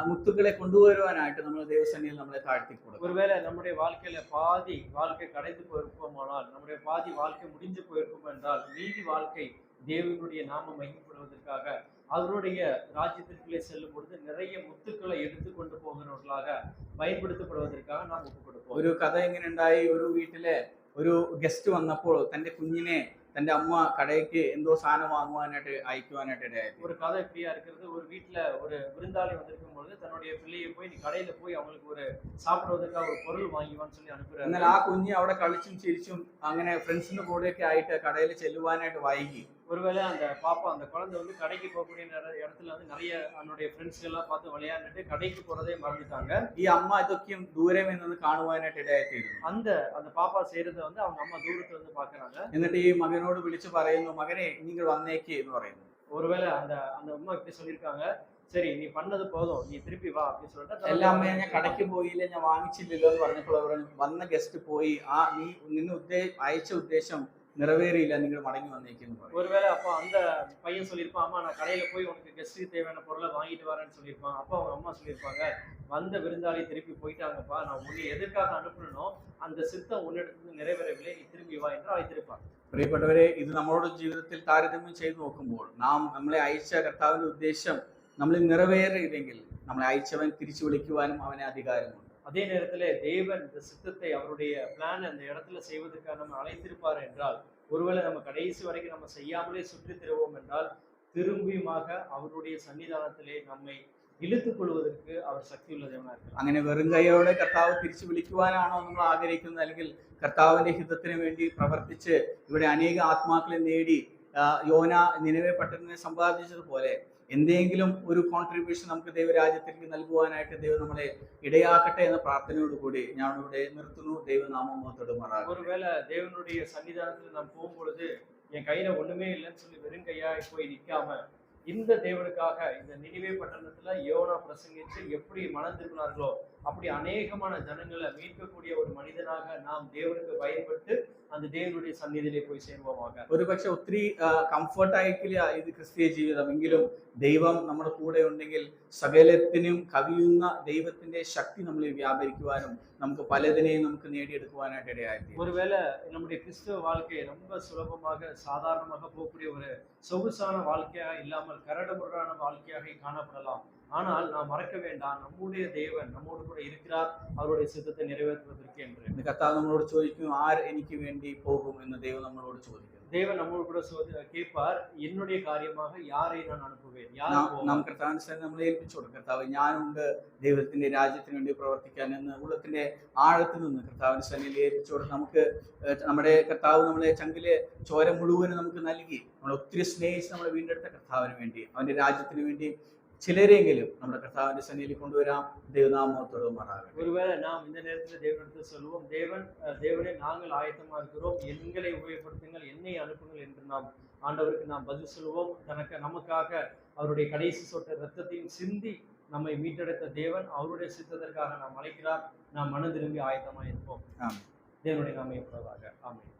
മുത്തുകളെ കൊണ്ടുവരുവാനായിട്ട് നമ്മൾ ദൈവസന്നിധിയിൽ നമ്മളെ താഴ്ത്തിക്കൊടുക്കും. ஒருவேளை நம்முடைய வாழ்க்கையில பாதி வாழ்க்கை கடந்து போயிருப்போமானால், நம்முடைய பாதி வாழ்க்கை முடிஞ்சு போயிருக்கும் என்றால், மீதி வாழ்க்கை தேவனுடைய நாமம் மகிமைப்படுவதற்காக, அவருடைய ராஜ்யத்திற்குள்ளே செல்லும் பொழுது நிறைய முத்துக்களை எடுத்துக்கொண்டு போகிறவர்களாக பயன்படுத்தப்படுவதற்காக நாம் ஒப்புக் கொடுப்போம். ഒരു കഥ എങ്ങനെ ഉണ്ടായി, ഒരു വീട്ടിലെ ഒരു ഗസ്റ്റ് വന്നപ്പോൾ തന്റെ കുഞ്ഞിനെ തന്റെ അമ്മ കടയ്ക്ക് എന്തോ സാധനം വാങ്ങുവാനായിട്ട് അയക്കുവാനായിട്ട് ഇടയായി. ஒரு கதை எப்படியா இருக்கிறது, ஒரு வீட்டுல ஒரு விருந்தாளி வந்திருக்கும் பொழுது தன்னுடைய பிள்ளையை போய் நீ கடையில போய் அவங்களுக்கு ஒரு சாப்பிடுவதற்காக ஒரு பொருள் வாங்கிவான்னு சொல்லி அனுப்புறாரு. എന്നാൽ ആ കുഞ്ഞ് അവിടെ കളിച്ചും ചിരിച്ചും അങ്ങനെ ഫ്രണ്ട്സിന്റെ കൂടെയൊക്കെ ആയിട്ട് കടയിൽ ചെല്ലുവാനായിട്ട് വൈകി. ஒருவேளை அந்த பாப்பா, அந்த குழந்தை வந்து கடைக்கு போகக்கூடிய இடத்துல வந்து நிறைய அவனுடைய ஃப்ரெண்ட்ஸ்கள் எல்லாம் பார்த்து விளையாண்டுட்டு கடைக்கு போறதே மறந்துட்டாங்க. ഈ അമ്മ ഇതൊക്കെയും ദൂരെ നിന്ന് കാണുവാനായിട്ട് ഇടയായിത്തീരുന്നു. அந்த பாப்பா செய்யறத வந்து அவங்க அம்மா தூரத்துல இருந்து பாக்குறாங்க. എന്നിട്ട് ഈ മകനോട് വിളിച്ചു പറയുന്നു, മകനെ നിങ്ങൾ വന്നേക്ക് എന്ന് പറയുന്നു. ஒருவேளை அந்த அம்மா இப்படி சொல்லியிருக்காங்க, சரி நீ பண்ணது போதுം, നീ திருப்பி வா அப்படின்னு சொல்லிட்டு, എല്ലാ അമ്മയെ ഞാൻ കടയ്ക്ക് പോയില്ല, ഞാൻ വാങ്ങിച്ചില്ലല്ലോ എന്ന് പറഞ്ഞപ്പോൾ അവർ വന്ന ഗസ്റ്റ് പോയി, നീ നിന്നെ അയച്ച ഉദ്ദേശം நிறைவேறியில்லை, நீங்கள் மடங்கி வந்தீங்கன்னு പറയും. ஒருவேளை அப்போ அந்த பையன் சொல்லியிருப்பான், அம்மா நான் கடையில போய் உனக்கு கெஸ்ட்டுக்கு தேவையான பொருளை வாங்கிட்டு வரேன்னு சொல்லியிருப்பான். அப்போ அவங்க அம்மா சொல்லியிருப்பாங்க, வந்த விருந்தாளி திருப்பி போயிட்டாங்கப்பா, நான் உன்னை எதற்காக அனுப்பணும், அந்த சித்தம் உன்னிடத்துல நிறைவேறவில்லை, நீ திரும்பி வா என்று அழைத்திருப்பான். പ്രിയപ്പെട്ടവരെ, ഇത് നമ്മുടെ ജീവിതത്തിൽ താരതമ്യം ചെയ്തു നോക്കുമ്പോൾ നമ്മളെ അയച്ച കർത്താവിന്റെ ഉദ്ദേശം നമ്മൾ നിറവേറിയില്ലെങ്കിൽ നമ്മളെ അയച്ചവൻ തിരിച്ചു വിളിക്കുവാനും അവന് അധികാരമുണ്ട്. அதே நேரத்துல தேவன் இந்த சித்தத்தை, அவருடைய பிளான் அந்த இடத்துல செய்வதற்காக நம்ம அழைத்திருப்பார் என்றால், ஒருவேளை நம்ம கடைசி வரைக்கும் நம்ம செய்யாமலே சுற்றி திருவோம் என்றால், திரும்பியுமாக அவருடைய சன்னிதானத்திலே நம்மை ഇழுത്തുக் കൊള്ളുവதற்கு അവർ ശക്തിയുള്ള ദൈവമാണ്. അങ്ങനെ വെറും കൈയോടെ കർത്താവ് തിരിച്ചു വിളിക്കുവാനാണോ നമ്മൾ ആഗ്രഹിക്കുന്നത്, അല്ലെങ്കിൽ കർത്താവിന്റെ ഹിതത്തിന് വേണ്ടി പ്രവർത്തിച്ച് ഇവിടെ അനേക ആത്മാക്കളെ നേടി യോന നിനവെ പട്ടണത്തിനെ സമ്പാദിച്ചതുപോലെ എന്തെങ്കിലും ഒരു കോൺട്രിബ്യൂഷൻ നമുക്ക് ദൈവരാജ്യത്തിലേക്ക് നൽകുവാനായിട്ട് ദൈവം നമ്മളെ ഇടയാക്കട്ടെ എന്ന പ്രാർത്ഥനയോടുകൂടി ഞാൻ ഇവിടെ നിർത്തുന്നു. ദൈവനാമം മഹത്വപ്പെടുമാറാകട്ടെ. ஒருவேளை தேவனுடைய சன்னிதானத்தில் நாம் போகும்பொழுது என் கையில ஒண்ணுமே இல்லைன்னு சொல்லி வெறும் கையாய் போய் நிற்காம, இந்த தேவனுக்காக இந்த நினிவே பட்டணத்துல யோனா பிரசங்கிச்சு எப்படி மனம் திரும்பினார்களோ அப்படி அநேகமான ஜனங்களை மீட்கக்கூடிய ஒரு மனிதனாக நாம் தேவனுக்கு பயன்பட்டு அந்த தேவனுடைய സന്നിധിയിലെ പോയി ചേരുവാനാക. ഒരുപക്ഷെ ഒത്തിരി കംഫർട്ട് ആയിരിക്കില്ല ഇത് ക്രിസ്തീയ ജീവിതം, എങ്കിലും ദൈവം നമ്മുടെ കൂടെ ഉണ്ടെങ്കിൽ സകലത്തിനും കവിയുന്ന ദൈവത്തിന്റെ ശക്തി നമ്മളിൽ വ്യാപരിക്കുവാനും നമുക്ക് പലതിനെയും നമുക്ക് നേടിയെടുക്കുവാനായിട്ട് ഇടയായി. ஒருவேளை நம்முடைய கிறிஸ்துவ வாழ்க்கை ரொம்ப சுலபமாக சாதாரணமாக போகக்கூடிய ஒரு சொகுசான வாழ்க்கையாக இல்லாமல் கரடுமுரடான வாழ்க்கையாக காணப்படலாம். ஆனால் நாம் மறக்க வேண்டாம், நம்முடைய தேவன் நம்மோடு கூட இருக்கிறார், அவருடைய சித்தத்தை நிறைவேற்றுவதற்கு என்று. കർത്താവ് നമ്മളോട് ചോദിക്കും, ആർ എനിക്ക് വേണ്ടി പോകും എന്ന് ദൈവം നമ്മളോട് ചോദിക്കും. தேவன் நம்மோடு கூட கேட்பார், என்னுடைய காரியமாக யாரை நான் அனுப்புவேன், നാം കർത്താവിനെ നമ്മളെ ഏൽപ്പിച്ചു കൊടുക്കും. കർത്താവ് ഞാനുണ്ട് ദൈവത്തിന്റെ രാജ്യത്തിന് വേണ്ടി പ്രവർത്തിക്കാൻ എന്ന് ഉള്ളത്തിന്റെ ആഴത്തിൽ നിന്ന് കർത്താവിന്റെ സന്നിധിയിൽ ഏൽപ്പിച്ചു കൊടുത്ത് നമുക്ക് നമ്മുടെ കർത്താവ് നമ്മളെ ചങ്കിലെ ചോര മുഴുവനും നമുക്ക് നൽകി നമ്മളെ ഒത്തിരി സ്നേഹിച്ച് നമ്മളെ വീണ്ടെടുത്ത കർത്താവിന് വേണ്ടി, അവന്റെ രാജ്യത്തിന് വേണ്ടി ചിലരെങ്കിലും നമ്മുടെ കർത്താവിന്റെ സന്നിധിയിൽ കൊണ്ടുവരാം. ദൈവനാമത്തോട് മാറാകട്ടെ. ஒருவேளை நாம் இந்த நேரத்தில் தேவனிடத்தில் சொல்லுவோம், தேவனே நாங்கள் ஆயத்தமா இருக்கிறோம், எங்களை உபயோகப்படுத்துங்கள், என்னை அனுப்புங்கள் என்று நாம் ஆண்டவருக்கு நாம் பதில் சொல்லுவோம். நமக்காக அவருடைய கடைசி சொட்ட இரத்தத்தையும் சிந்தி நம்மை மீட்டெடுத்த தேவன் அவருடைய சித்தத்திற்காக நாம் அழைக்கிறார். நாம் மனம் திரும்பி ஆயத்தமா இருப்போம். தேவனுடைய நாமம் எப்பொழுதாக. ஆமென்.